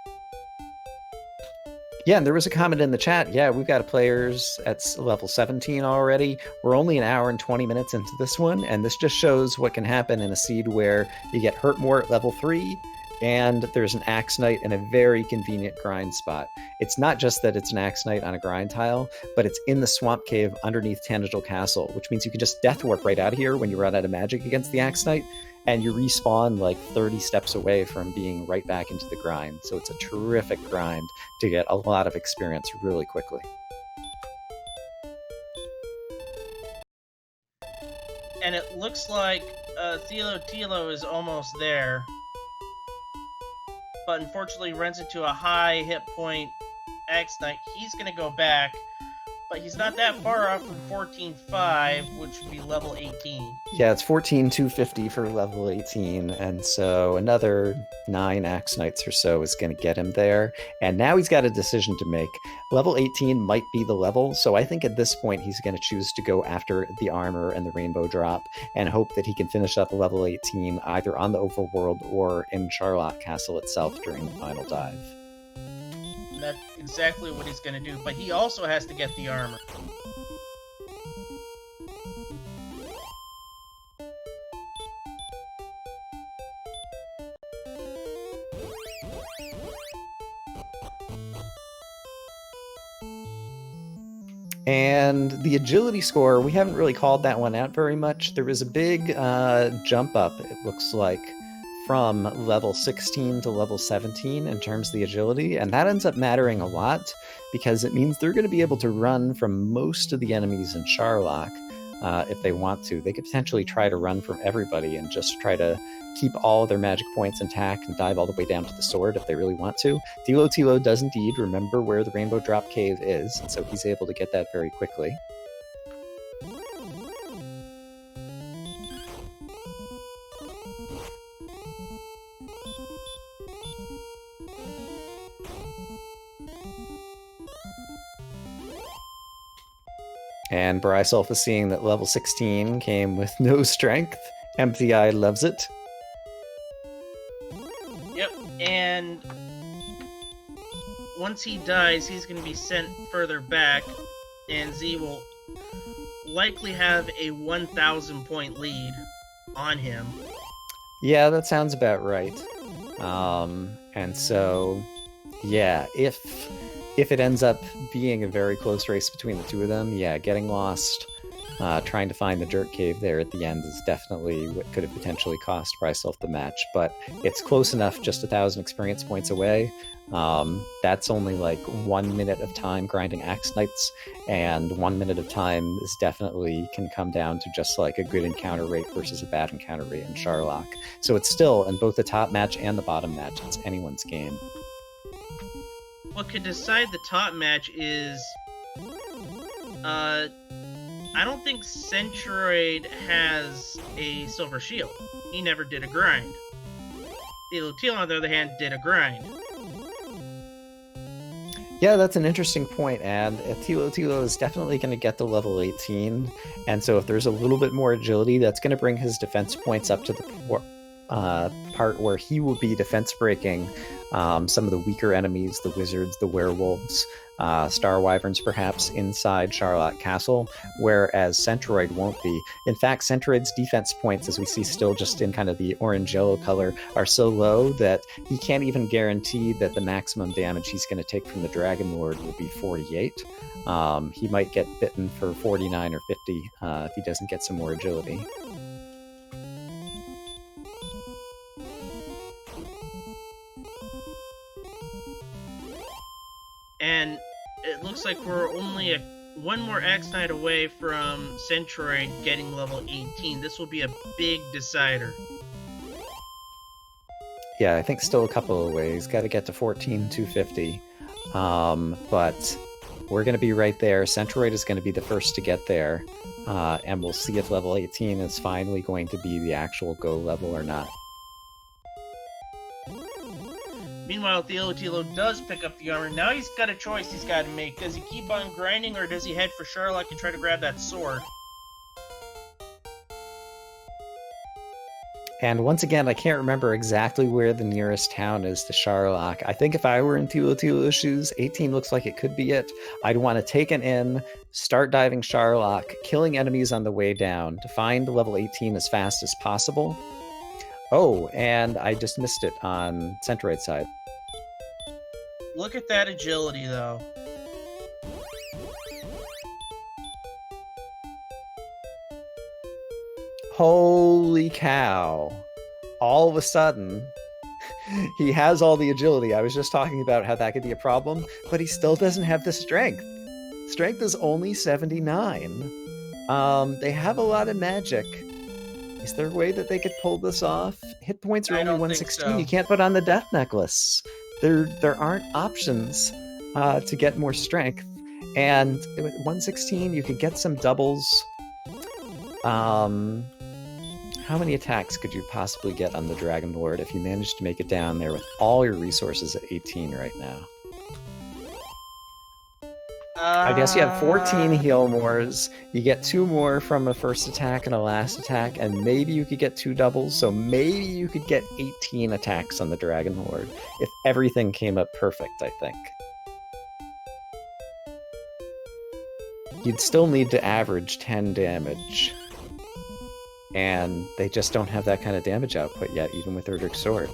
Yeah, and there was a comment in the chat. Yeah, we've got players at level 17 already. We're only an hour and 20 minutes into this one, and this just shows what can happen in a seed where you get Hurtmore at level 3, and there's an Axe Knight in a very convenient grind spot. It's not just that it's an Axe Knight on a grind tile, but it's in the swamp cave underneath Tangential Castle, which means you can just death warp right out of here when you run out of magic against the Axe Knight, and you respawn like 30 steps away from being right back into the grind. So it's a terrific grind to get a lot of experience really quickly. And it looks like Thilotilo is almost there, but unfortunately runs into a high hit point Axe Knight. He's going to go back, but he's not that far off from 14.5, which would be level 18. Yeah, it's 14,250 for level 18, and so another 9 Axe Knights or so is going to get him there. And now he's got a decision to make. Level 18 might be the level, so I think at this point he's going to choose to go after the armor and the rainbow drop and hope that he can finish up level 18 either on the overworld or in Charlock Castle itself during the final dive. And that's exactly what he's going to do, but he also has to get the armor. And the agility score, we haven't really called that one out very much. There was a big jump up, it looks like, from level 16 to level 17 in terms of the agility, and that ends up mattering a lot because it means they're going to be able to run from most of the enemies in Charlock if they want to. They could potentially try to run from everybody and just try to keep all their magic points intact and dive all the way down to the sword if they really want to. Thilotilo does indeed remember where the Rainbow Drop Cave is, and so he's able to get that very quickly. And brisulph is seeing that level 16 came with no strength. Empty Eye loves it. Yep, and once he dies, he's going to be sent further back, and Z will likely have a 1,000 point lead on him. Yeah, that sounds about right. And so, yeah, if it ends up being a very close race between the two of them, yeah, getting lost, trying to find the dirt cave there at the end is definitely what could have potentially cost brisulph the match, but it's close enough, just 1,000 experience points away. That's only like 1 minute of time grinding Axe Knights, and 1 minute of time is definitely can come down to just like a good encounter rate versus a bad encounter rate in Charlock. So it's still, in both the top match and the bottom match, it's anyone's game. What could decide the top match is, I don't think Centroid has a silver shield. He never did a grind. Thilotilo, on the other hand, did a grind. Yeah, that's an interesting point, and Thilotilo is definitely going to get to level 18, and so if there's a little bit more agility, that's going to bring his defense points up to the part where he will be defense breaking some of the weaker enemies, the wizards, the werewolves, star wyverns perhaps, inside Charlock Castle, whereas Centroid won't be. In fact, Centroid's defense points, as we see still just in kind of the orange-yellow color, are so low that he can't even guarantee that the maximum damage he's going to take from the Dragon Lord will be 48. He might get bitten for 49 or 50 if he doesn't get some more agility. And it looks like we're only one more Axe Knight away from Centroid getting level 18. This will be a big decider. Yeah, I think still a couple of ways. Got to get to 14,250. But we're going to be right there. Centroid is going to be the first to get there. And we'll see if level 18 is finally going to be the actual go level or not. Meanwhile, Thilotilo does pick up the armor. Now he's got a choice he's got to make. Does he keep on grinding, or does he head for Charlock and try to grab that sword? And once again, I can't remember exactly where the nearest town is to Charlock. I think if I were in Thilotilo's shoes, 18 looks like it could be it. I'd want to take an inn, start diving Charlock, killing enemies on the way down to find level 18 as fast as possible. Oh, and I just missed it on Centroid's side. Look at that agility, though. Holy cow. All of a sudden, he has all the agility. I was just talking about how that could be a problem, but he still doesn't have the strength. Strength is only 79. They have a lot of magic. Is there a way that they could pull this off? Hit points are only 116. So. You can't put on the death necklace. There aren't options to get more strength. And with 116, you could get some doubles. How many attacks could you possibly get on the Dragon Lord if you managed to make it down there with all your resources at 18 right now? I guess you have 14 heal mores. You get 2 more from a first attack and a last attack, and maybe you could get 2 doubles, so maybe you could get 18 attacks on the Dragon Lord if everything came up perfect, I think. You'd still need to average 10 damage. And they just don't have that kind of damage output yet, even with Erdrick's sword.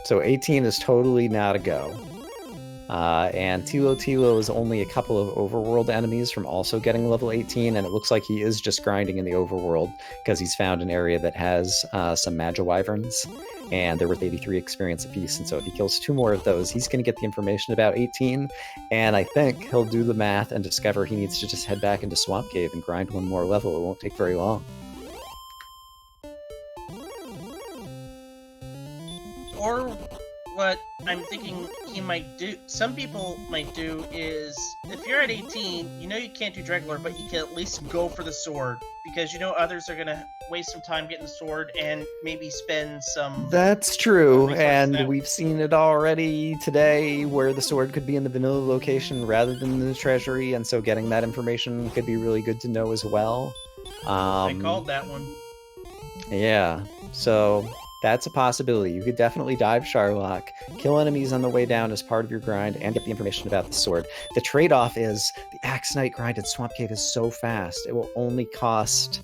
So 18 is totally not a go. And Thilotilo is only a couple of overworld enemies from also getting level 18, and it looks like he is just grinding in the overworld because he's found an area that has some Magi Wyverns. and they're worth 83 experience apiece. And so if he kills 2 more of those, he's going to get the information about 18, and I think he'll do the math and discover he needs to just head back into Swamp Cave and grind 1 more level. It won't take very long. Or what I'm thinking he might do, some people might do, is if you're at 18, you know you can't do Dragler, but you can at least go for the sword, because you know others are going to waste some time getting the sword and maybe spend some... That's true, and we've seen it already today where the sword could be in the vanilla location rather than the treasury, and so getting that information could be really good to know as well. I called that one. Yeah, so that's a possibility. You could definitely dive Charlock, kill enemies on the way down as part of your grind, and get the information about the sword. The trade-off is the Axe Knight grind in Swamp Cave is so fast, it will only cost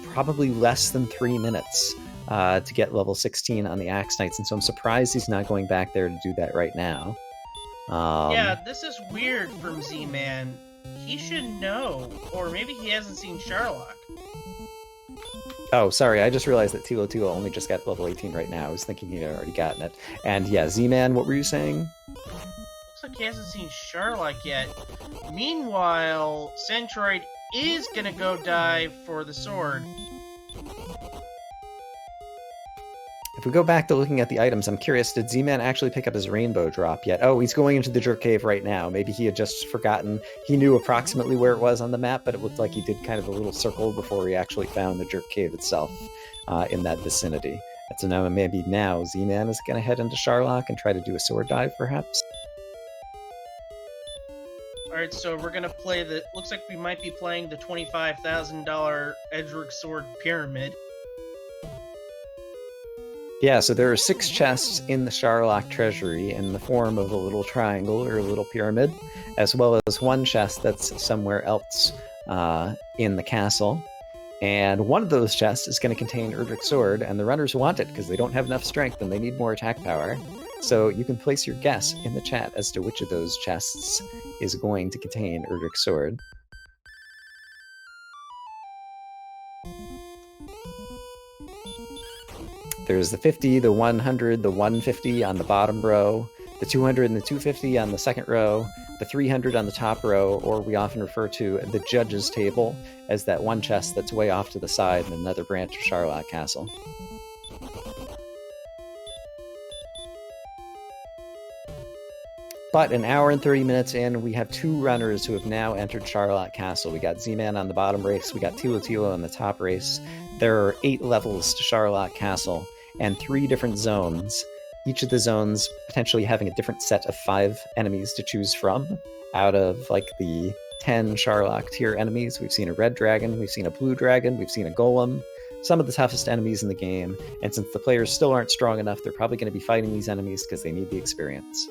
probably less than 3 minutes to get level 16 on the Axe Knights, and so I'm surprised he's not going back there to do that right now. Yeah, this is weird from Z-Man. He should know, or maybe he hasn't seen Charlock. Oh, sorry, I just realized that Thilotilo only just got level 18 right now. I was thinking he'd already gotten it. And yeah, Z-Man, what were you saying? Looks like he hasn't seen Charlock yet. Meanwhile, Centroid is gonna go dive for the sword. If we go back to looking at the items, I'm curious, did Z-Man actually pick up his rainbow drop yet? Oh, he's going into the Jerk Cave right now. Maybe he had just forgotten. He knew approximately where it was on the map, but it looked like he did kind of a little circle before he actually found the Jerk Cave itself in that vicinity. And so now maybe now Z-Man is going to head into Charlock and try to do a sword dive, perhaps? Alright, so we're gonna play the... Looks like we might be playing the $25,000 Edric Sword Pyramid. Yeah, so there are 6 chests in the Charlock treasury in the form of a little triangle or a little pyramid, as well as 1 chest that's somewhere else in the castle. And one of those chests is going to contain Erdrick's sword, and the runners want it because they don't have enough strength and they need more attack power. So you can place your guess in the chat as to which of those chests is going to contain Erdrick's sword. There's the 50, the 100, the 150 on the bottom row, the 200 and the 250 on the second row, the 300 on the top row, or we often refer to the judge's table as that one chest that's way off to the side in another branch of Charlock Castle. But an hour and 30 minutes in, we have 2 runners who have now entered Charlock Castle. We got Z-Man on the bottom race, we got Thilotilo on the top race. There are 8 levels to Charlock Castle, and 3 different zones. Each of the zones potentially having a different set of 5 enemies to choose from. Out of like the 10 Charlock tier enemies, we've seen a red dragon, we've seen a blue dragon, we've seen a golem, some of the toughest enemies in the game. And since the players still aren't strong enough, they're probably going to be fighting these enemies because they need the experience.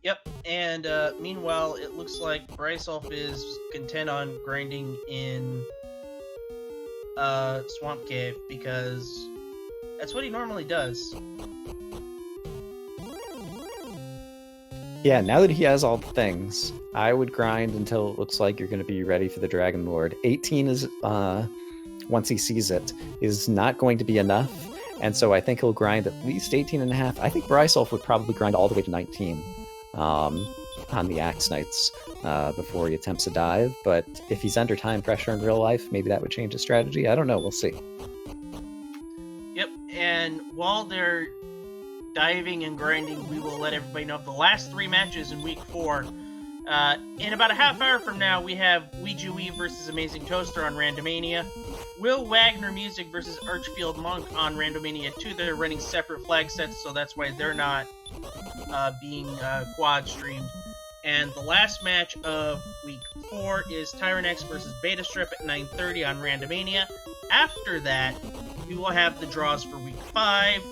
Yep, and meanwhile, it looks like brisulph is content on grinding in Swamp Cave because that's what he normally does. Yeah, now that he has all the things, I would grind until it looks like you're going to be ready for the Dragon Lord. 18 is, once he sees it, is not going to be enough, and so I think he'll grind at least 18 and a half. I think brisulph would probably grind all the way to 19 on the Axe Knights before he attempts a dive, but if he's under time pressure in real life, maybe that would change his strategy. I don't know, we'll see. Yep, and while they're diving and grinding, we will let everybody know of the last 3 matches in week 4. In about a half hour from now, we have Ouija Weave versus Amazing Toaster on Randomania. Will Wagner Music versus Archfield Monk on Randomania 2. They're running separate flag sets, so that's why they're not being quad streamed. And the last match of week 4 is Tyrant X versus Beta Strip at 9:30 on Randomania. After that, we will have the draws for week 5,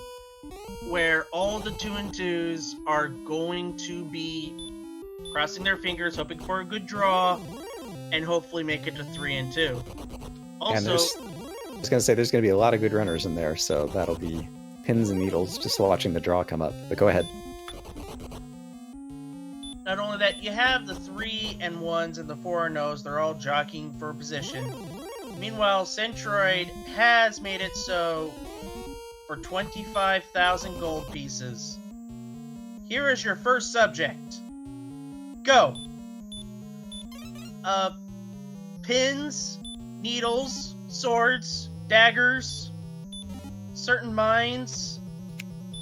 where all the 2 and 2s are going to be crossing their fingers, hoping for a good draw, and hopefully make it to 3 and 2. Also, and I was going to say, there's going to be a lot of good runners in there, so that'll be pins and needles just watching the draw come up. But go ahead. Not only that, you have the 3 and 1s and the 4 and 0s. They're all jockeying for position. Meanwhile, Centroid has made it so, for 25,000 gold pieces. Here is your first subject. Go! Pins, needles, swords, daggers, certain mines.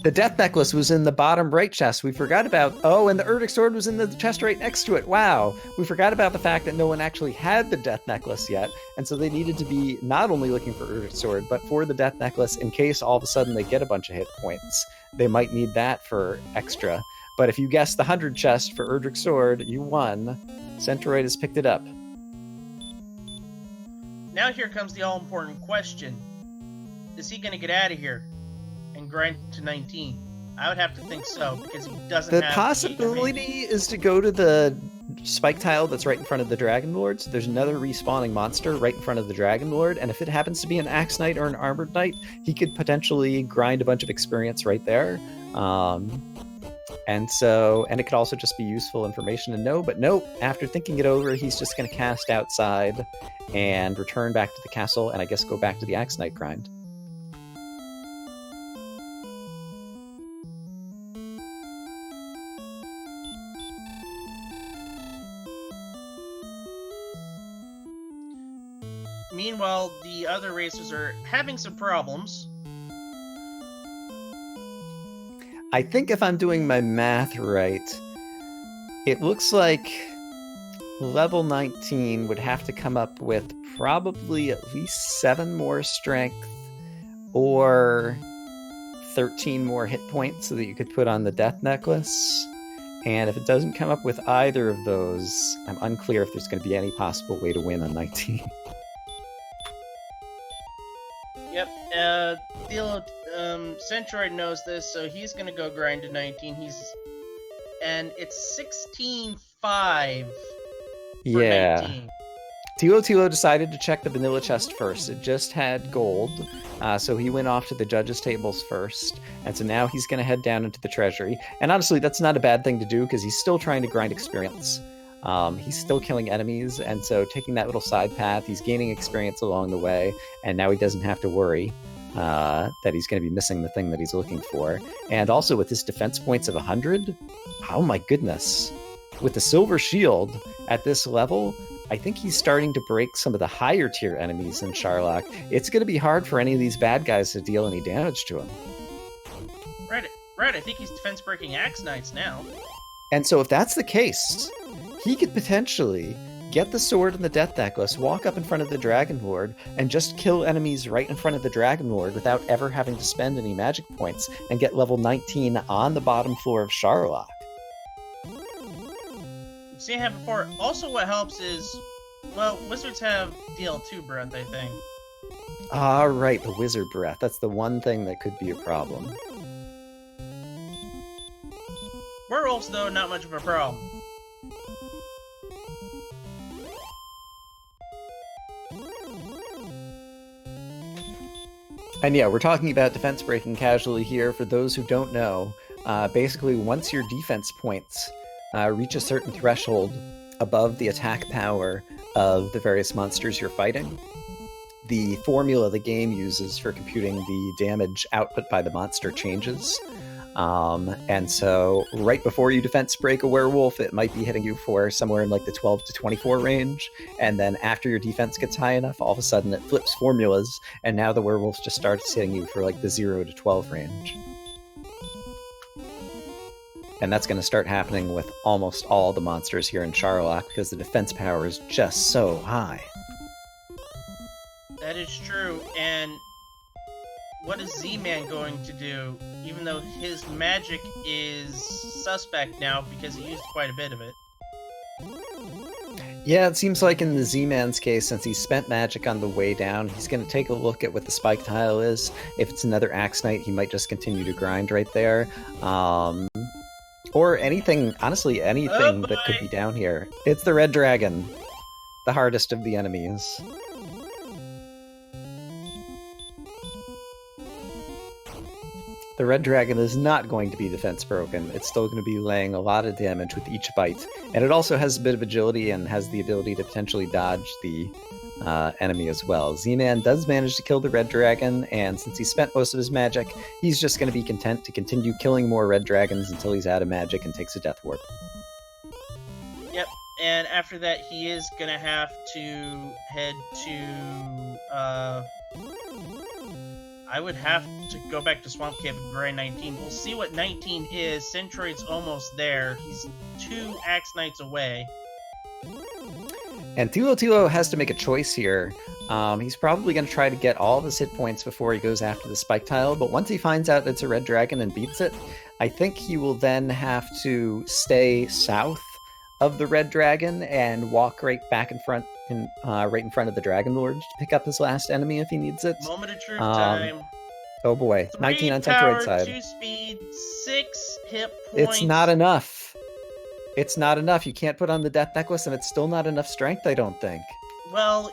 The death necklace was in the bottom right chest. We forgot about... Oh, and the Urdic sword was in the chest right next to it. Wow. We forgot about the fact that no one actually had the death necklace yet. And so they needed to be not only looking for Urdic sword, but for the death necklace in case all of a sudden they get a bunch of hit points. They might need that for extra. But if you guessed the 100 chest for Erdrick sword, you won. Centroid has picked it up. Now here comes the all-important question. Is he going to get out of here and grind to 19? I would have to think so, because he doesn't have... The possibility is to go to the spike tile that's right in front of the Dragon Lord. So there's another respawning monster right in front of the Dragon Lord, and if it happens to be an Axe Knight or an Armored Knight, he could potentially grind a bunch of experience right there. And it could also just be useful information to know, but nope, after thinking it over, he's just going to cast outside and return back to the castle, and I guess go back to the Axe Knight grind. Meanwhile, the other racers are having some problems. I think if I'm doing my math right, it looks like level 19 would have to come up with probably at least 7 more strength or 13 more hit points so that you could put on the death necklace. And if it doesn't come up with either of those, I'm unclear if there's going to be any possible way to win on 19. Yep, Centroid knows this, so he's gonna go grind to 19. And it's 16-5 for 19. Thilotilo decided to check the vanilla chest first. It just had gold, so he went off to the judges' tables first. And so now he's going to head down into the treasury. And honestly, that's not a bad thing to do, because he's still trying to grind experience. He's still killing enemies, and so taking that little side path, he's gaining experience along the way, and now he doesn't have to worry that he's going to be missing the thing that he's looking for. And also with his defense points of 100, oh my goodness. With the silver shield at this level, I think he's starting to break some of the higher tier enemies in Charlock. It's going to be hard for any of these bad guys to deal any damage to him. Right, I think he's defense breaking Axe Knights now. And so if that's the case, he could potentially get the sword and the death necklace, walk up in front of the Dragon Lord, and just kill enemies right in front of the Dragon Lord without ever having to spend any magic points, and get level 19 on the bottom floor of Charlock. We've seen it before. Also, what helps is, well, wizards have DL2 breath, I think. Ah, right, the wizard breath. That's the one thing that could be a problem. Werewolves, though, not much of a problem. And yeah, we're talking about defense breaking casually here. For those who don't know, basically once your defense points reach a certain threshold above the attack power of the various monsters you're fighting, the formula the game uses for computing the damage output by the monster changes. And so right before you defense break a werewolf, it might be hitting you for somewhere in like the 12 to 24 range. And then after your defense gets high enough, all of a sudden it flips formulas, and now the werewolf just starts hitting you for like the 0 to 12 range. And that's going to start happening with almost all the monsters here in Charlock, because the defense power is just so high. That is true, and what is Z-Man going to do, even though his magic is suspect now because he used quite a bit of it? Yeah, it seems like in the Z-Man's case, since he spent magic on the way down, he's going to take a look at what the spike tile is. If it's another Axe Knight, he might just continue to grind right there. Or anything, honestly, anything that could be down here. It's the Red Dragon, the hardest of the enemies. the red dragon is not going to be defense broken. It's still going to be laying a lot of damage with each bite. And it also has a bit of agility and has the ability to potentially dodge the enemy as well. Z-Man does manage to kill the red dragon, and since he spent most of his magic, he's just going to be content to continue killing more red dragons until he's out of magic and takes a death warp. Yep, and after that he is going to have to head to... I would have to go back to Swamp Cave and grind 19. We'll see what 19 is. Centroid's almost there. He's 2 Axe Knights away. And Thilotilo has to make a choice here. He's probably going to try to get all of his hit points before he goes after the spike tile, but once he finds out it's a red dragon and beats it, I think he will then have to stay south of the red dragon and walk right back in front, right in front of the Dragon Lord to pick up his last enemy if he needs it. Moment of truth time. Oh boy, 3 19 on power, Centroid side. 2 speed, 6 hit points. It's not enough. It's not enough. You can't put on the death necklace, and it's still not enough strength, I don't think. Well,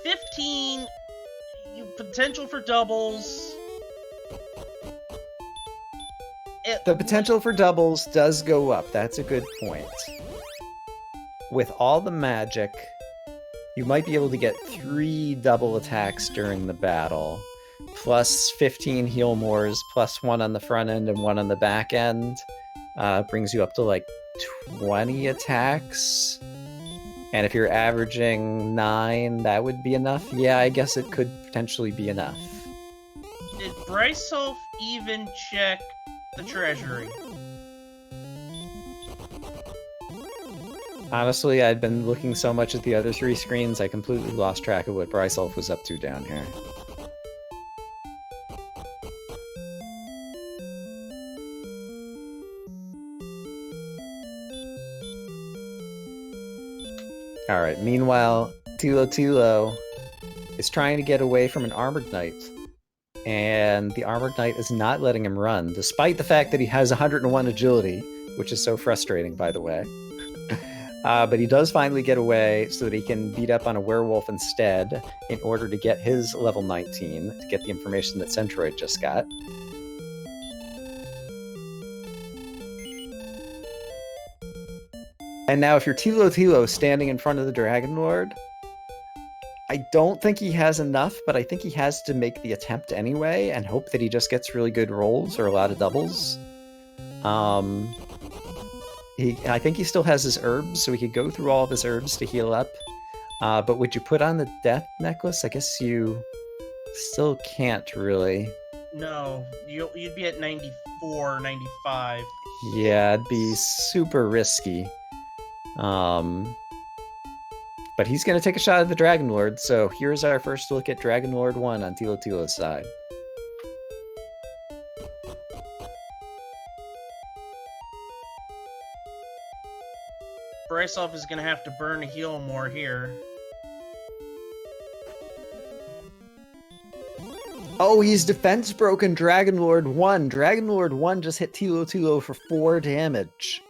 15 potential for doubles. The potential for doubles does go up. That's a good point. With all the magic, you might be able to get 3 double attacks during the battle, plus 15 heal mores, plus 1 on the front end and 1 on the back end. Brings you up to like 20 attacks. And if you're averaging 9, that would be enough. Yeah, I guess it could potentially be enough. Did brisulph even check the treasury? Honestly, I'd been looking so much at the other 3 screens, I completely lost track of what brisulph was up to down here. Alright, meanwhile, Thilotilo is trying to get away from an Armored Knight, and the Armored Knight is not letting him run, despite the fact that he has 101 agility, which is so frustrating, by the way. But he does finally get away so that he can beat up on a werewolf instead in order to get his level 19, to get the information that Centroid just got. And now if you're Thilotilo standing in front of the Dragon Lord, I don't think he has enough, but I think he has to make the attempt anyway and hope that he just gets really good rolls or a lot of doubles. I think he still has his herbs, so he could go through all of his herbs to heal up. But would you put on the death necklace? I guess you still can't really. No, you'd be at 94, 95. Yeah, it'd be super risky. But he's going to take a shot at the Dragon Lord, so here's our first look at Dragon Lord 1 on Thilotilo's side. brisulph is going to have to burn a heal more here. Oh, he's defense broken Dragon Lord 1. Dragon Lord 1 just hit Thilotilo for 4 damage.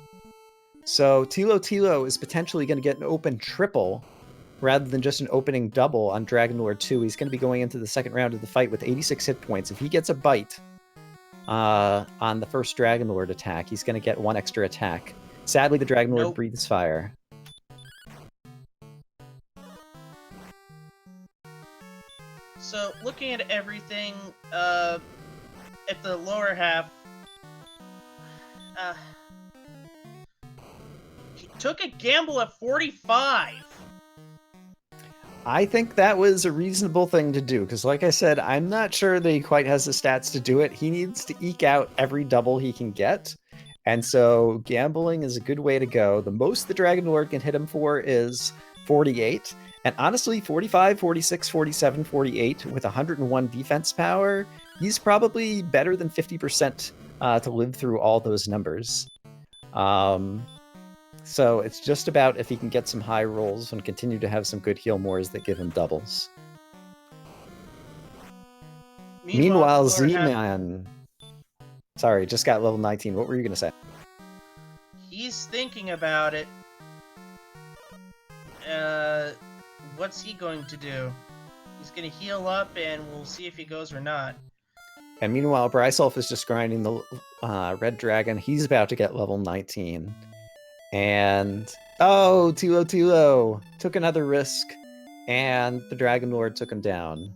So Thilotilo is potentially going to get an open triple rather than just an opening double on Dragon Lord 2. He's going to be going into the second round of the fight with 86 hit points. If he gets a bite on the first Dragon Lord attack, he's going to get 1 extra attack. Sadly, the Dragon Lord breathes fire. So, looking at everything, at the lower half, he took a gamble at 45. I think that was a reasonable thing to do, because like I said, I'm not sure that he quite has the stats to do it. He needs to eke out every double he can get, and so gambling is a good way to go. The most the Dragon Lord can hit him for is 48, and honestly, 45, 46, 47, 48, with 101 defense power, he's probably better than 50% to live through all those numbers. So it's just about if he can get some high rolls and continue to have some good heal mores that give him doubles. Meanwhile, Z-Man... Sorry, just got level 19. What were you going to say? He's thinking about it. What's he going to do? He's going to heal up, and we'll see if he goes or not. And meanwhile, brisulph is just grinding the red dragon. He's about to get level 19. And oh, Thilotilo took another risk, and the Dragon Lord took him down.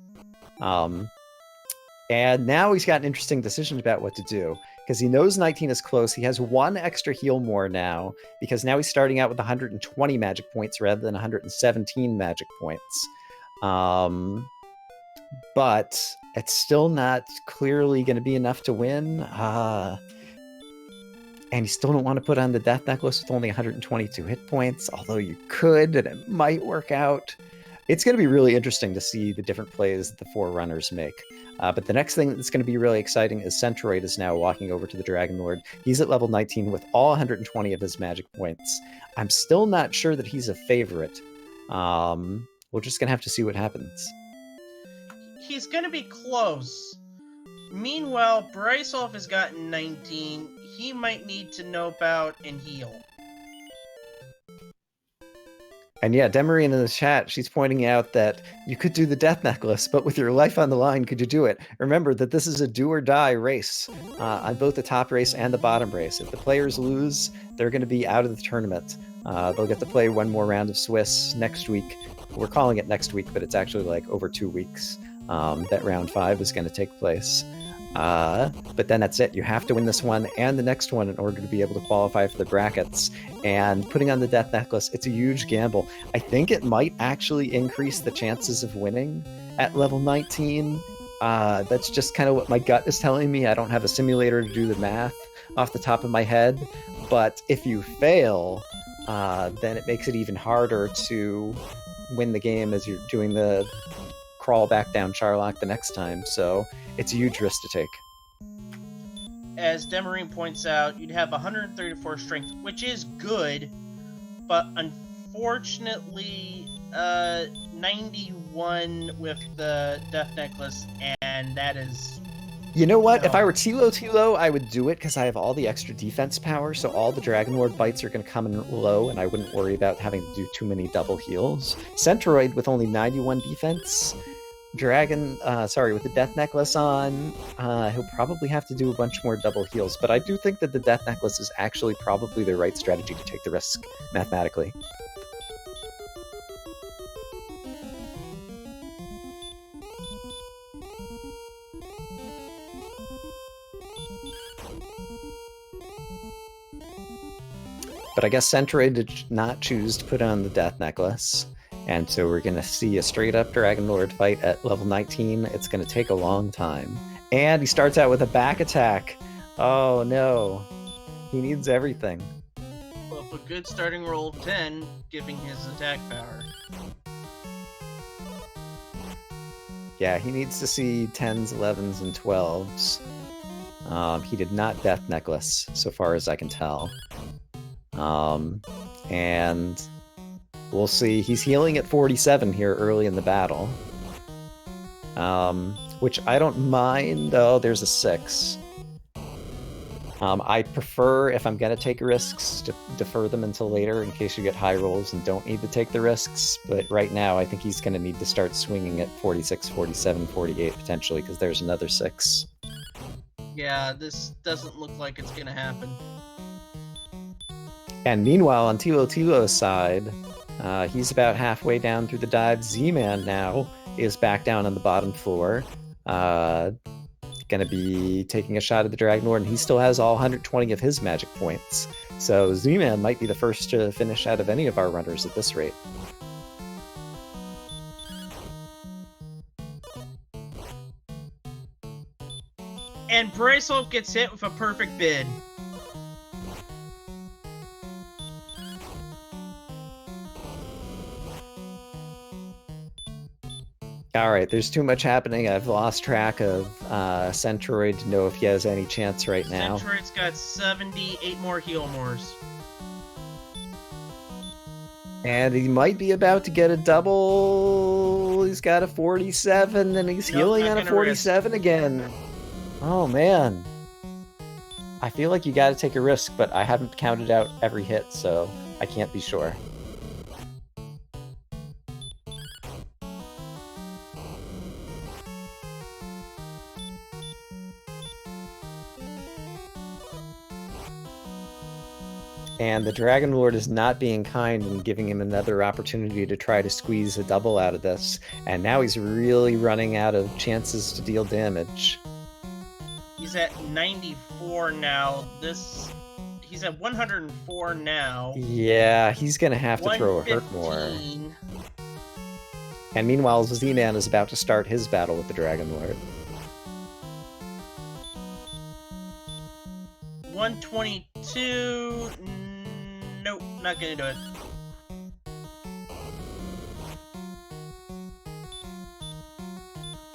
And now he's got an interesting decision about what to do, because he knows 19 is close. He has one extra heal more now, because now he's starting out with 120 magic points rather than 117 magic points. But it's still not clearly going to be enough to win. And you still don't want to put on the Death Necklace with only 122 hit points, although you could, and it might work out. It's going to be really interesting to see the different plays that the Forerunners make. But the next thing that's going to be really exciting is Centroid is now walking over to the Dragon Lord. He's at level 19 with all 120 of his magic points. I'm still not sure that he's a favorite. We're just going to have to see what happens. He's going to be close. Meanwhile, brisulph has gotten 19. He might need to nope out and heal. And yeah, Demarine in the chat, she's pointing out that you could do the Death Necklace, but with your life on the line, could you do it? Remember that this is a do-or-die race on both the top race and the bottom race. If the players lose, they're going to be out of the tournament. They'll get to play one more round of Swiss next week. We're calling it next week, but it's actually like over 2 weeks that round 5 is going to take place. But then that's it. You have to win this one and the next one in order to be able to qualify for the brackets. And putting on the Death Necklace, it's a huge gamble. I think it might actually increase the chances of winning at level 19. That's just kind of what my gut is telling me. I don't have a simulator to do the math off the top of my head. But if you fail, then it makes it even harder to win the game as you're doing the crawl back down Charlock the next time. So it's a huge risk to take. As Demarine points out, you'd have 134 strength, which is good, but unfortunately 91 with the Death Necklace, and that is... You know what? No. If I were Thilotilo, I would do it because I have all the extra defense power, so all the Dragon Lord bites are going to come in low, and I wouldn't worry about having to do too many double heals. Centroid with only 91 defense... with the Death Necklace on, he'll probably have to do a bunch more double heals, but I do think that the Death Necklace is actually probably the right strategy to take the risk, mathematically. But I guess Centroid did not choose to put on the Death Necklace. And so we're going to see a straight-up Dragon Lord fight at level 19. It's going to take a long time. And he starts out with a back attack. Oh, no. He needs everything. Well, a good starting roll of 10, giving his attack power. Yeah, he needs to see 10s, 11s, and 12s. He did not Death Necklace, so far as I can tell. And... we'll see. He's healing at 47 here early in the battle. Which I don't mind. Oh, there's a 6. I prefer, if I'm going to take risks, to defer them until later in case you get high rolls and don't need to take the risks. But right now, I think he's going to need to start swinging at 46, 47, 48 potentially, because there's another 6. Yeah, this doesn't look like it's going to happen. And meanwhile, on Thilotilo's side... he's about halfway down through the dive. Z-Man now is back down on the bottom floor. Gonna be taking a shot at the Dragon Lord, and he still has all 120 of his magic points. So Z-Man might be the first to finish out of any of our runners at this rate. And brisulph gets hit with a perfect bid. Alright, there's too much happening. I've lost track of Centroid to know if he has any chance right now. Centroid's got 78 more heal mores. And he might be about to get a double. He's got a 47, and he's healing on a 47 again. Oh, man. I feel like you gotta take a risk, but I haven't counted out every hit, so I can't be sure. And the Dragon Lord is not being kind and giving him another opportunity to try to squeeze a double out of this. And now he's really running out of chances to deal damage. He's at 94 now. He's at 104 now. Yeah, he's going to have to throw a hurt more. 115. And meanwhile, Z-Man is about to start his battle with the Dragon Lord. 122. Nope, not gonna do it.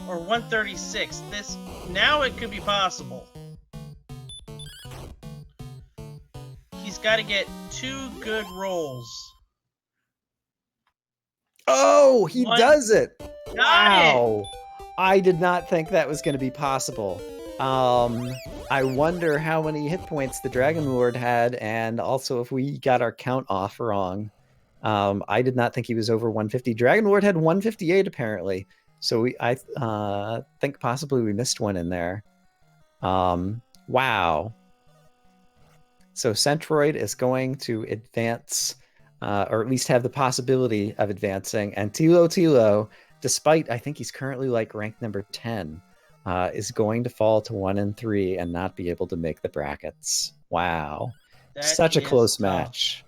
Or 136. Now it could be possible. He's got to get 2 good rolls. Oh, he does it! Wow! I did not think that was going to be possible. I wonder how many hit points the Dragon Lord had, and also if we got our count off wrong. I did not think he was over 150. Dragon Lord had 158 apparently, so I think possibly we missed one in there. Wow. So Centroid is going to advance, or at least have the possibility of advancing, and Thilotilo, despite I think he's currently like ranked number 10. Is going to fall to 1 and 3 and not be able to make the brackets. Wow. Such a close match.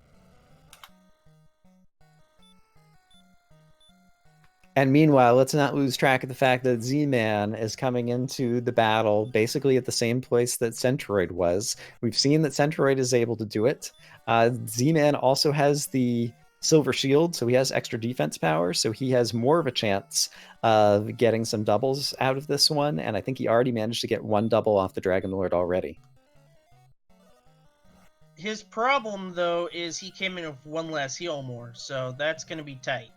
And meanwhile, let's not lose track of the fact that Z-Man is coming into the battle basically at the same place that Centroid was. We've seen that Centroid is able to do it. Z-Man also has the Silver Shield, so he has extra defense power, so he has more of a chance of getting some doubles out of this one, and I think he already managed to get 1 double off the Dragon Lord already. His problem, though, is he came in with 1 less heal more, so that's going to be tight.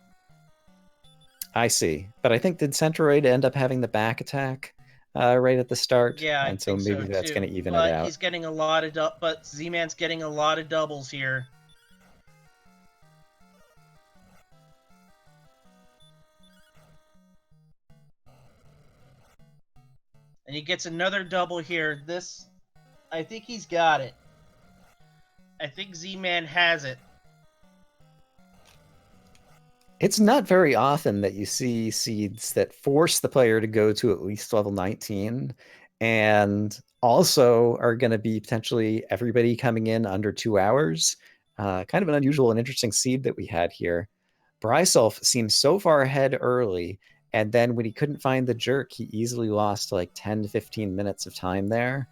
I see. But I think, did Centroid end up having the back attack right at the start? Yeah, and so maybe that's going to even it out. He's getting a lot of but Z-Man's getting a lot of doubles here. And he gets another double here. I think he's got it. I think Z-Man has it. It's not very often that you see seeds that force the player to go to at least level 19, and also are going to be potentially everybody coming in under 2 hours. Kind of an unusual and interesting seed that we had here. brisulph seems so far ahead early, and then when he couldn't find the jerk, he easily lost like 10 to 15 minutes of time there.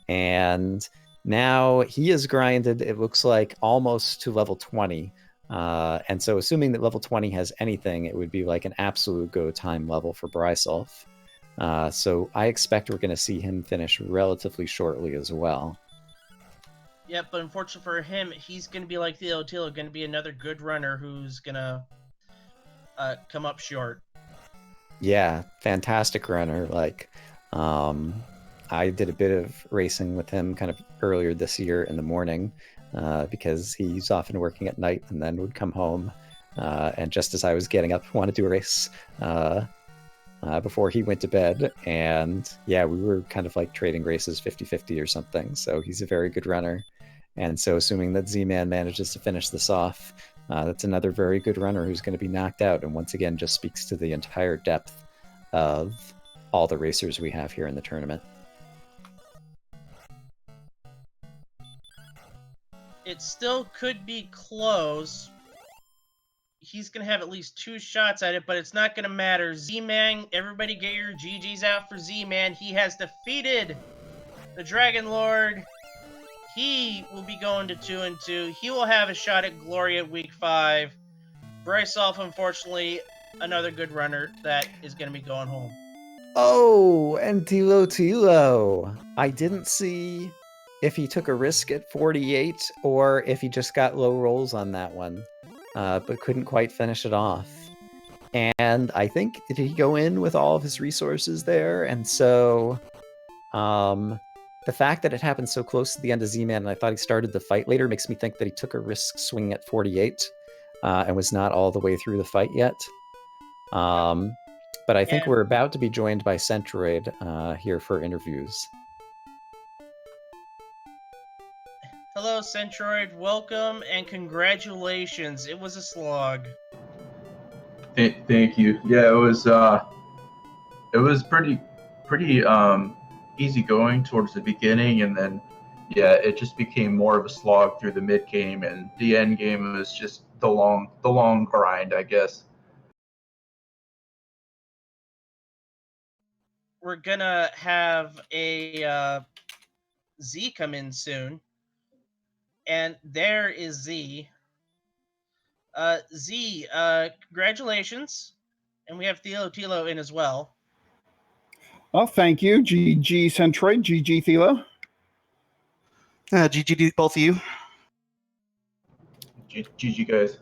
And now he is grinded, it looks like, almost to level 20. And so assuming that level 20 has anything, it would be like an absolute go time level for brisulph. So I expect we're going to see him finish relatively shortly as well. Yep, but unfortunately for him, he's going to be like Thilotilo, going to be another good runner who's going to come up short. Yeah, fantastic runner. Like, I did a bit of racing with him kind of earlier this year in the morning, because he's often working at night and then would come home. And just as I was getting up, wanted to race before he went to bed. And yeah, we were kind of like trading races 50-50 or something. So he's a very good runner. And so assuming that Z-Man manages to finish this off, that's another very good runner who's going to be knocked out. And once again, just speaks to the entire depth of all the racers we have here in the tournament. It still could be close. He's going to have at least 2 shots at it, but it's not going to matter. Z-Man, everybody get your GGs out for Z-Man. He has defeated the Dragon Lord. He will be going to 2-2. He will have a shot at Glory at Week 5. brisulph, unfortunately, another good runner that is going to be going home. Oh, and Thilotilo. I didn't see if he took a risk at 48 or if he just got low rolls on that one, but couldn't quite finish it off. And I think, did he go in with all of his resources there? And so the fact that it happened so close to the end of Z-Man and I thought he started the fight later makes me think that he took a risk swing at 48 and was not all the way through the fight yet. But I think we're about to be joined by Centroid here for interviews. Hello, Centroid. Welcome and congratulations. It was a slog. Thank you. Yeah, it was pretty easy going towards the beginning, and then yeah, it just became more of a slog through the mid game, and the end game was just the long grind, I guess. We're gonna have a Z come in soon, and there is Z. Z, congratulations, and we have Thilotilo in as well. Well, thank you, GG Centroid, GG Thilo. GG both of you. GG guys.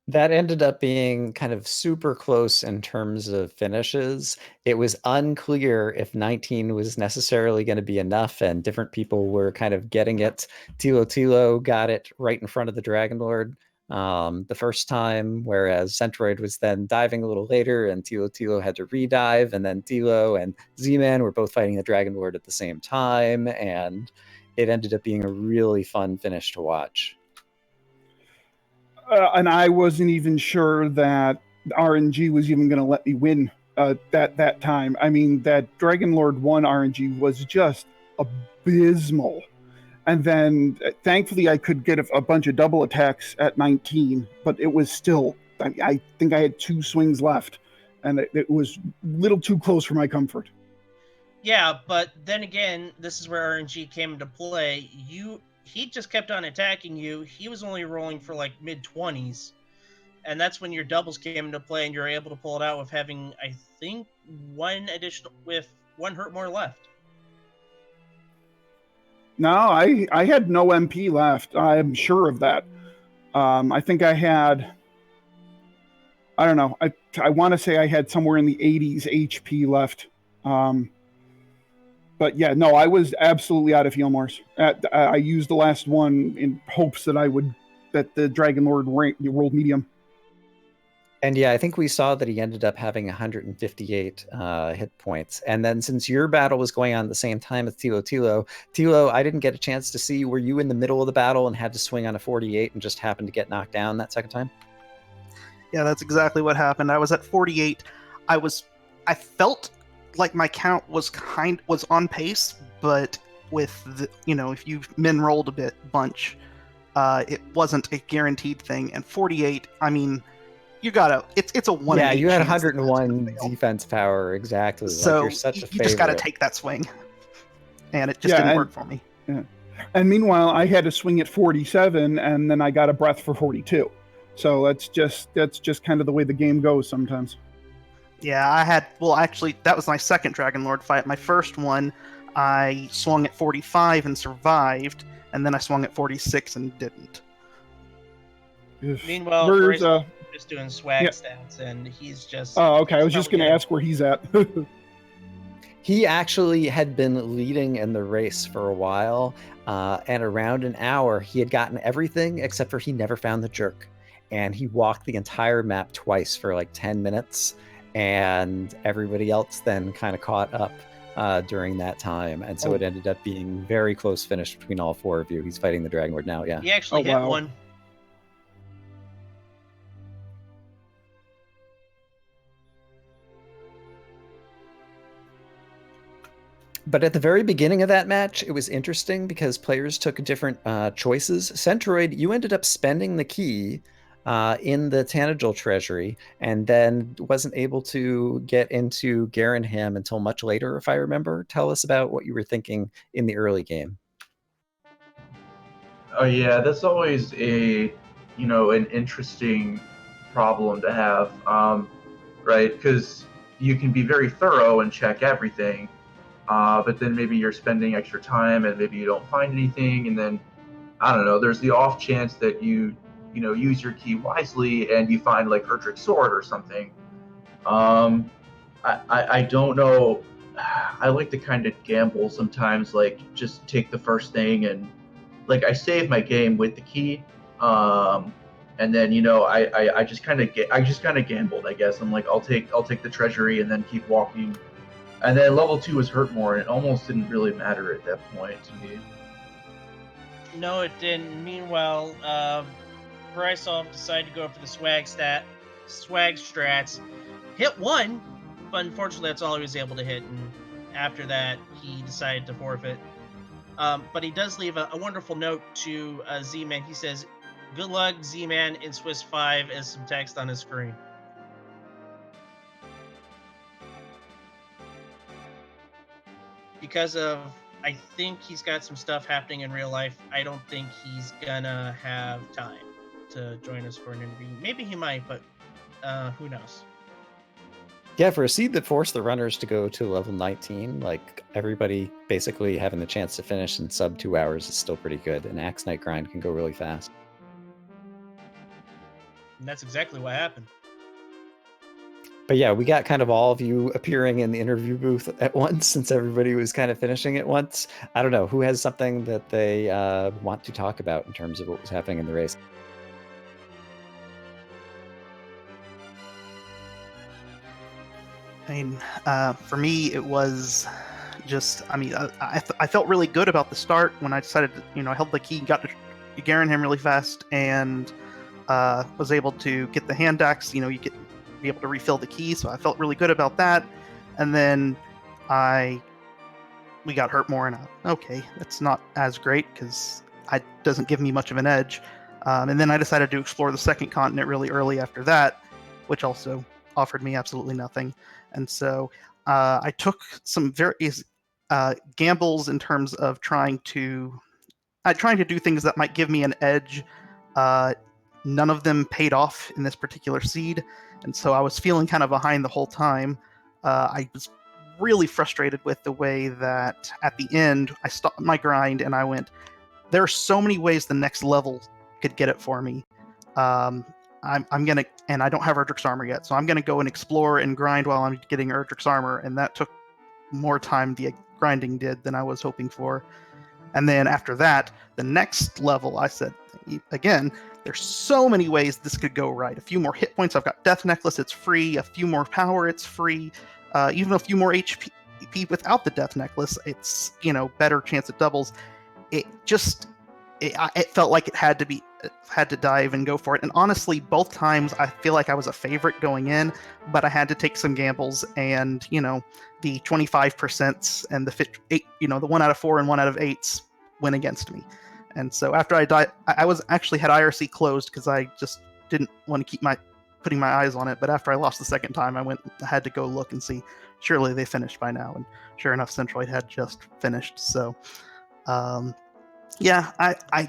That ended up being kind of super close in terms of finishes. It was unclear if 19 was necessarily going to be enough, and different people were kind of getting it. Thilotilo got it right in front of the Dragon Lord the first time, whereas Centroid was then diving a little later, and Thilotilo had to redive, and then Thilo and Z-Man were both fighting the Dragon Lord at the same time, and it ended up being a really fun finish to watch. And I wasn't even sure that RNG was even going to let me win that time. I mean, that Dragon Lord 1 RNG was just abysmal. And then, thankfully, I could get a bunch of double attacks at 19, but it was still, I think I had 2 swings left, and it was a little too close for my comfort. Yeah, but then again, this is where RNG came into play. He just kept on attacking you. He was only rolling for like mid-20s. And that's when your doubles came into play and you're able to pull it out with having, I think, one hurt more left. No, I had no MP left. I'm sure of that. I think I had, I don't know, I want to say I had somewhere in the 80s HP left. But yeah, no, I was absolutely out of heal mores. I used the last one in hopes that the Dragon Lord rolled medium. And yeah, I think we saw that he ended up having 158 hit points. And then since your battle was going on at the same time as Thilo, I didn't get a chance to see, were you in the middle of the battle and had to swing on a 48 and just happened to get knocked down that second time? Yeah, that's exactly what happened. I was at 48. I felt like my count was on pace, but with the, if you min rolled a bunch, it wasn't a guaranteed thing. And 48, I mean, you gotta, it's a 1 in 8 Yeah, you had chance 101 defense power, exactly. So like, you're such a you just gotta take that swing, and it just didn't work for me. Yeah. And meanwhile, I had to swing at 47, and then I got a breath for 42. So that's just kind of the way the game goes sometimes. Yeah, actually, that was my second Dragon Lord fight. My first one, I swung at 45 and survived, and then I swung at 46 and didn't. Meanwhile, Where's just doing swag stats, and he's just... Oh, okay. I was just going to ask where he's at. He actually had been leading in the race for a while, and around an hour, he had gotten everything except for he never found the jerk. And he walked the entire map twice for like 10 minutes, and everybody else then kind of caught up during that time. And so it ended up being very close finish between all 4 of you. He's fighting the Dragon Lord now, yeah. He actually hit one. But at the very beginning of that match, it was interesting because players took different choices. Centroid, you ended up spending the key in the Tanagel treasury, and then wasn't able to get into Garen Ham until much later, if I remember. Tell us about what you were thinking in the early game. Oh yeah, that's always an interesting problem to have, right? Because you can be very thorough and check everything, but then maybe you're spending extra time and maybe you don't find anything, and then I don't know. There's the off chance that you use your key wisely and you find like Erdrick's sword or something. I don't know. I like to kind of gamble sometimes, like just take the first thing, and like I save my game with the key, and then I just kind of gambled, I guess. I'm like, I'll take the treasury and then keep walking, and then level 2 was hurt more, and it almost didn't really matter at that point to me. No, it didn't. Meanwhile, brisulph decided to go for the swag strats. Hit one, but unfortunately that's all he was able to hit, and after that he decided to forfeit. But he does leave a wonderful note to Z-Man. He says, "Good luck, Z-Man, in Swiss 5," as some text on his screen. Because of, I think he's got some stuff happening in real life, I don't think he's gonna have time to join us for an interview. Maybe he might, but who knows? Yeah, for a seed that forced the runners to go to level 19, like everybody basically having the chance to finish in sub 2 hours is still pretty good. An Axe Knight grind can go really fast. And that's exactly what happened. But yeah, we got kind of all of you appearing in the interview booth at once since everybody was kind of finishing at once. I don't know, who has something that they want to talk about in terms of what was happening in the race? I mean, for me, it was just, I mean, I felt really good about the start when I decided to, I held the key, got to Garen him really fast, and was able to get the hand axe. You get be able to refill the key, so I felt really good about that. And then we got hurt more, and okay, that's not as great because it doesn't give me much of an edge. And then I decided to explore the second continent really early after that, which also offered me absolutely nothing. And so I took some various gambles in terms of trying to do things that might give me an edge. None of them paid off in this particular seed, and so I was feeling kind of behind the whole time. I was really frustrated with the way that at the end I stopped my grind and I went, there are so many ways the next level could get it for me. I'm gonna, and I don't have Erdrick's armor yet, so I'm gonna go and explore and grind while I'm getting Erdrick's armor, and that took more time the grinding did than I was hoping for. And then after that, the next level, I said, again, there's so many ways this could go right. A few more hit points, I've got Death Necklace, it's free. A few more power, it's free. Even a few more HP without the Death Necklace, it's, better chance it doubles. It felt like it had to dive and go for it. And honestly, both times I feel like I was a favorite going in, but I had to take some gambles, and the 25% and the 1 out of 4 and 1 out of 8s went against me. And so after I died, I was actually had IRC closed because I just didn't want to keep putting my eyes on it. But after I lost the second time, I had to go look and see. Surely they finished by now, and sure enough, Centroid had just finished. So, yeah, I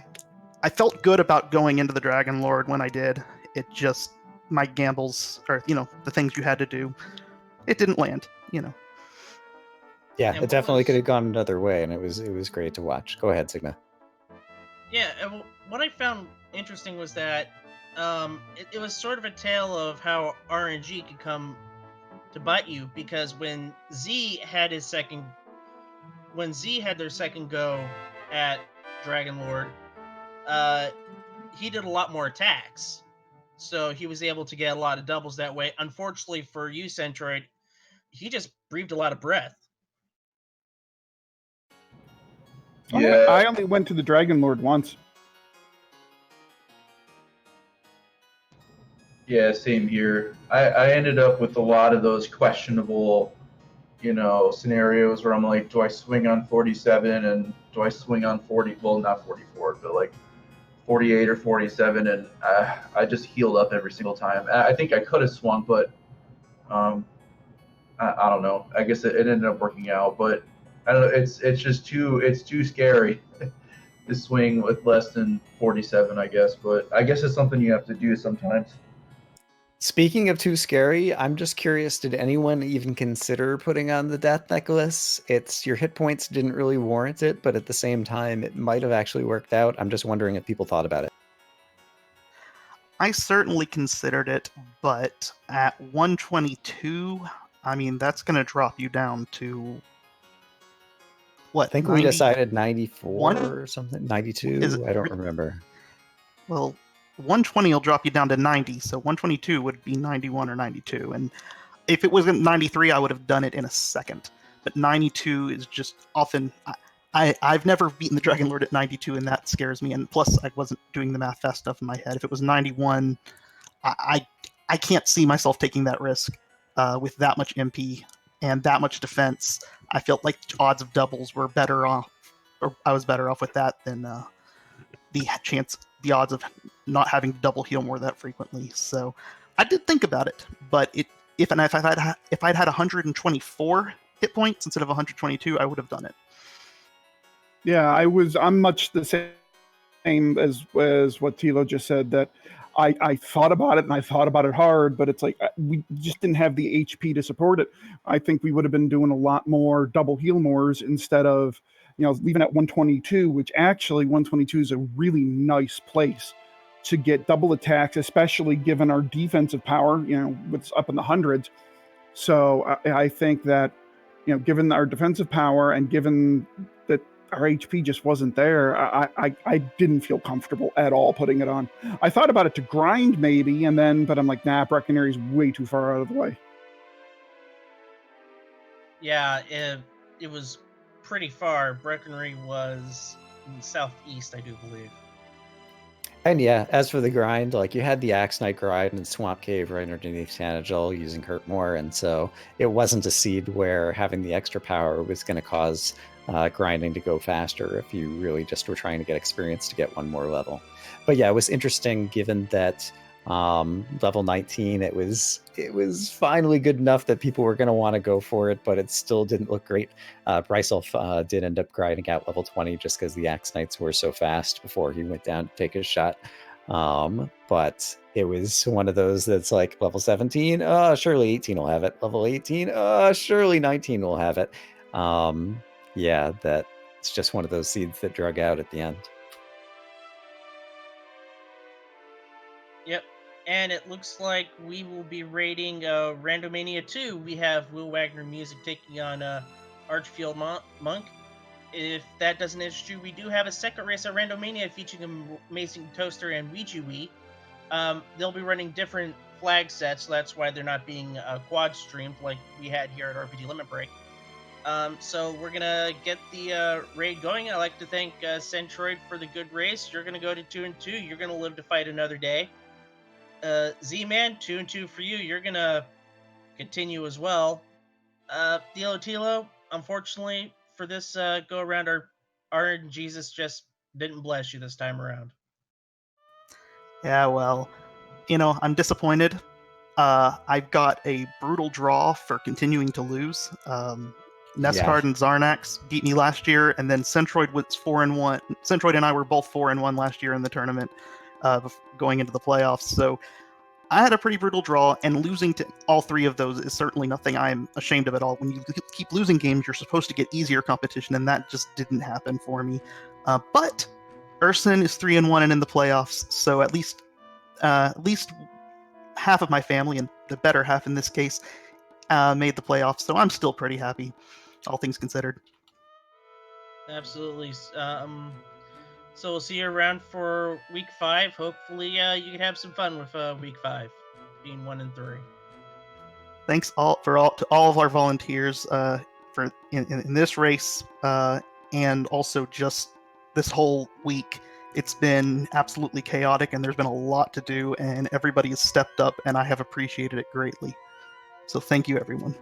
felt good about going into the Dragon Lord when I did. It just, my gambles, or the things you had to do, it didn't land. Yeah, And it definitely could have gone another way, and it was great to watch. Go ahead, Sigma. Yeah, what I found interesting was that it was sort of a tale of how RNG could come to bite you, because when Z had their second go at Dragon Lord, he did a lot more attacks, so he was able to get a lot of doubles that way. Unfortunately for you, Centroid, he just breathed a lot of breath. Yeah. I only went to the Dragon Lord once. Yeah, same here. I ended up with a lot of those questionable, scenarios where I'm like, do I swing on 47 and do I swing on 40? Well, not 44, but like 48 or 47, and I just healed up every single time. I think I could have swung, but I don't know. I guess it ended up working out, but I don't know. It's just too scary to swing with less than 47, I guess. But I guess it's something you have to do sometimes. Speaking of too scary, I'm just curious, did anyone even consider putting on the Death Necklace? Your hit points didn't really warrant it, but at the same time, it might have actually worked out. I'm just wondering if people thought about it. I certainly considered it, but at 122, I mean, that's going to drop you down to what? I think 90? we decided 94 or something, 92. I don't remember. Well, 120 will drop you down to 90, so 122 would be 91 or 92. And if it was 93, I would have done it in a second. But 92 is just often, I've never beaten the Dragon Lord at 92, and that scares me. And plus, I wasn't doing the math fast enough in my head. If it was 91, I can't see myself taking that risk with that much MP and that much defense. I felt like odds of doubles were better off, or I was better off with that than the odds of not having to double heal more that frequently. So I did think about it, but if I'd had 124 hit points instead of 122, I would have done it. Yeah, I'm much the same as what Tilo just said, that I thought about it and I thought about it hard, but it's like we just didn't have the HP to support it. I think we would have been doing a lot more double heal mores instead of, leaving at 122, which actually 122 is a really nice place to get double attacks, especially given our defensive power, what's up in the hundreds. So I think that, given our defensive power and given that our HP just wasn't there, I didn't feel comfortable at all putting it on. I thought about it to grind maybe, but I'm like, nah, Breckenridge is way too far out of the way. Yeah, it was pretty far. Breckenridge was in the southeast, I do believe. And yeah, as for the grind, like you had the Axe Knight grind and Swamp Cave right underneath Tanagel using Hurtmore, and so it wasn't a seed where having the extra power was going to cause grinding to go faster if you really just were trying to get experience to get one more level. But yeah, it was interesting given that level 19, it was finally good enough that people were going to want to go for it, but it still didn't look great. Brisulph did end up grinding out level 20 just because the Axe Knights were so fast before he went down to take his shot. But it was one of those that's like level 17, surely 18 will have it. Level 18, surely 19 will have it. Yeah, that it's just one of those seeds that drug out at the end. Yep. And it looks like we will be rating Randomania 2. We have Will Wagner Music taking on Archfield Monk. If that doesn't interest you, we do have a second race at Randomania featuring Amazing Toaster and Ouija Wii. They'll be running different flag sets, so that's why they're not being quad streamed like we had here at RPG Limit Break. So we're gonna get the raid going. I'd like to thank Centroid for the good race. You're gonna go to 2-2. You're gonna live to fight another day. Z-Man, 2-2 for you. You're gonna continue as well. Thilotilo, unfortunately for this go around, our Jesus just didn't bless you this time around. Yeah, well, I'm disappointed. I've got a brutal draw for continuing to lose. Neskard and Zarnax beat me last year, and then Centroid was 4-1. Centroid and I were both 4-1 last year in the tournament, going into the playoffs. So I had a pretty brutal draw, and losing to all three of those is certainly nothing I'm ashamed of at all. When you keep losing games, you're supposed to get easier competition, and that just didn't happen for me. But Urson is 3-1 and in the playoffs, so at least half of my family, and the better half in this case, made the playoffs. So I'm still pretty happy, all things considered. Absolutely. So we'll see you around for week 5. Hopefully, you can have some fun with week 5, being 1 and 3. Thanks to all of our volunteers for in this race, and also just this whole week. It's been absolutely chaotic, and there's been a lot to do, and everybody has stepped up, and I have appreciated it greatly. So thank you, everyone.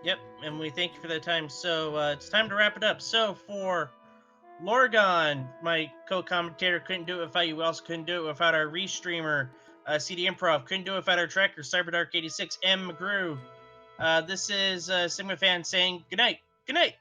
Yep, and we thank you for that time. So it's time to wrap it up. So for Lorgon, my co-commentator, couldn't do it without you. We also couldn't do it without our restreamer, CD Improv. Couldn't do it without our tracker, CyberDark86, M. McGrew. This is sigmafan saying good night. Good night.